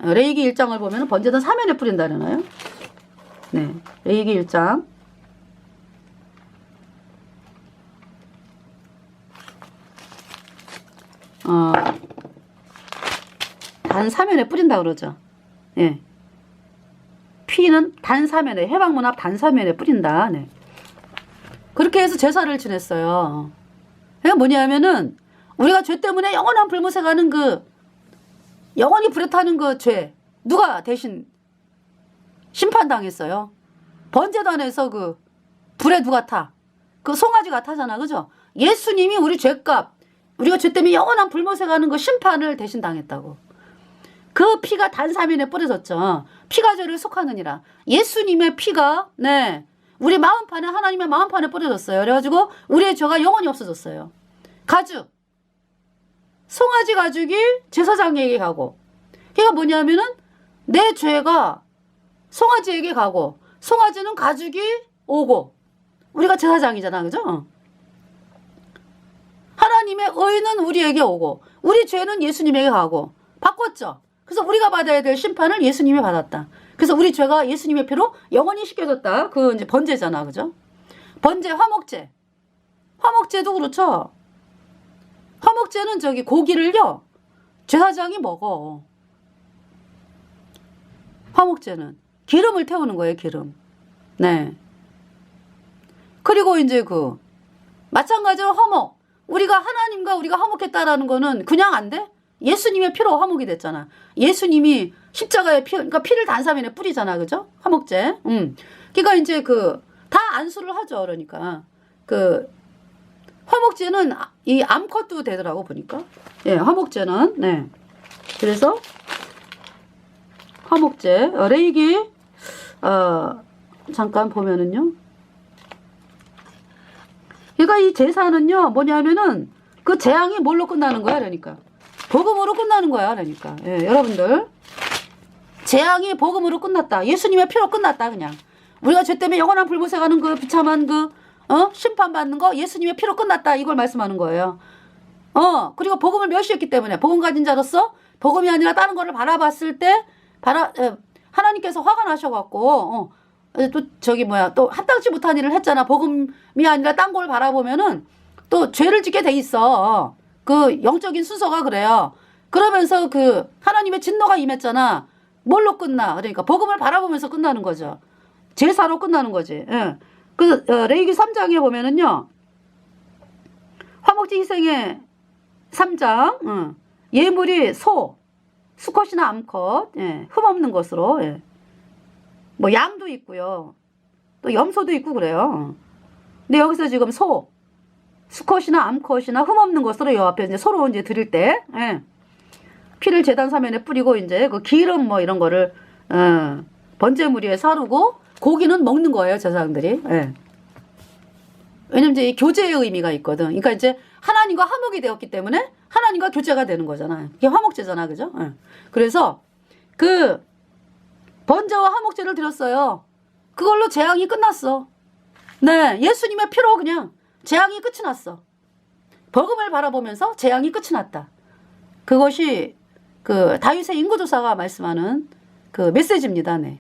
레위기 1장을 보면은 번제단 사면에 뿌린다 그러나요? 네. 레위기 1장. 단 사면에 뿌린다 그러죠. 예. 피는 단 사면에, 해방문 앞 단 사면에 뿌린다. 네. 그렇게 해서 제사를 지냈어요. 그게 뭐냐면은 우리가 죄 때문에 영원한 불못에 가는 영원히 불에 타는 그 죄, 누가 대신 심판당했어요? 번제단에서 불에 누가 타? 그 송아지가 타잖아, 그죠? 예수님이 우리 죄값, 우리가 죄 때문에 영원한 불못에 가는 그 심판을 대신 당했다고. 그 피가 단사면에 뿌려졌죠. 피가 죄를 속하느니라. 예수님의 피가, 네, 우리 마음판에, 하나님의 마음판에 뿌려졌어요. 그래가지고 우리의 죄가 영원히 없어졌어요. 가죽, 송아지 가죽이 제사장에게 가고, 그게 뭐냐면은 내 죄가 송아지에게 가고, 송아지는 가죽이 오고, 우리가 제사장이잖아, 그죠? 하나님의 의는 우리에게 오고, 우리 죄는 예수님에게 가고, 바꿨죠? 그래서 우리가 받아야 될 심판을 예수님이 받았다. 그래서 우리 죄가 예수님의 피로 영원히 씻겨졌다. 이제 번제잖아, 그죠? 번제, 화목제. 화목제도 그렇죠? 화목제는 고기를요, 제사장이 먹어. 화목제는. 기름을 태우는 거예요, 기름. 네. 그리고 이제 마찬가지로 화목. 우리가 하나님과 우리가 화목했다라는 거는 그냥 안 돼? 예수님의 피로 화목이 됐잖아. 예수님이 십자가의 그러니까 피를 단사면에 뿌리잖아, 그죠? 화목제. 그러니까 이제 다 안수를 하죠, 그러니까. 화목제는 이 암컷도 되더라고, 보니까. 예, 화목제는, 네. 그래서, 화목제, 레위기, 잠깐 보면은요. 그러니까 이 제사는요, 뭐냐면은, 그 재앙이 뭘로 끝나는 거야, 그러니까. 복음으로 끝나는 거야, 그러니까. 예, 여러분들. 재앙이 복음으로 끝났다. 예수님의 피로 끝났다, 그냥. 우리가 죄 때문에 영원한 불못에 가는 비참한 심판받는 거 예수님의 피로 끝났다. 이걸 말씀하는 거예요. 그리고 복음을 멸시했기 때문에, 복음 가진 자로서 복음이 아니라 다른 거를 바라봤을 때, 하나님께서 화가 나셔갖고, 또 합당치 못한 일을 했잖아. 복음이 아니라 딴 걸 바라보면은 또 죄를 짓게 돼 있어. 영적인 순서가 그래요. 그러면서 하나님의 진노가 임했잖아. 뭘로 끝나? 그러니까 복음을 바라보면서 끝나는 거죠. 제사로 끝나는 거지. 예. 레위기 3장에 보면은요, 화목제 희생의 3장, 예물이 수컷이나 암컷, 예, 흠없는 것으로, 예. 뭐 양도 있고요. 또 염소도 있고 그래요. 근데 여기서 지금 수컷이나 암컷이나 흠없는 것으로 요 앞에 이제 서로 이제 드릴 때, 예. 피를 제단 사면에 뿌리고 이제 기름 뭐 이런 거를 번제물 위에 사르고 고기는 먹는 거예요, 제사장들이. 예. 왜냐면 이제 이 교제의 의미가 있거든. 그러니까 이제 하나님과 화목이 되었기 때문에 하나님과 교제가 되는 거잖아요. 이게 화목제잖아, 그죠? 예. 그래서 그 번제와 화목제를 드렸어요. 그걸로 재앙이 끝났어. 네, 예수님의 피로 그냥 재앙이 끝이 났어. 복음을 바라보면서 재앙이 끝이 났다. 그것이 그 다윗의 인구조사가 말씀하는 그 메시지입니다. 네.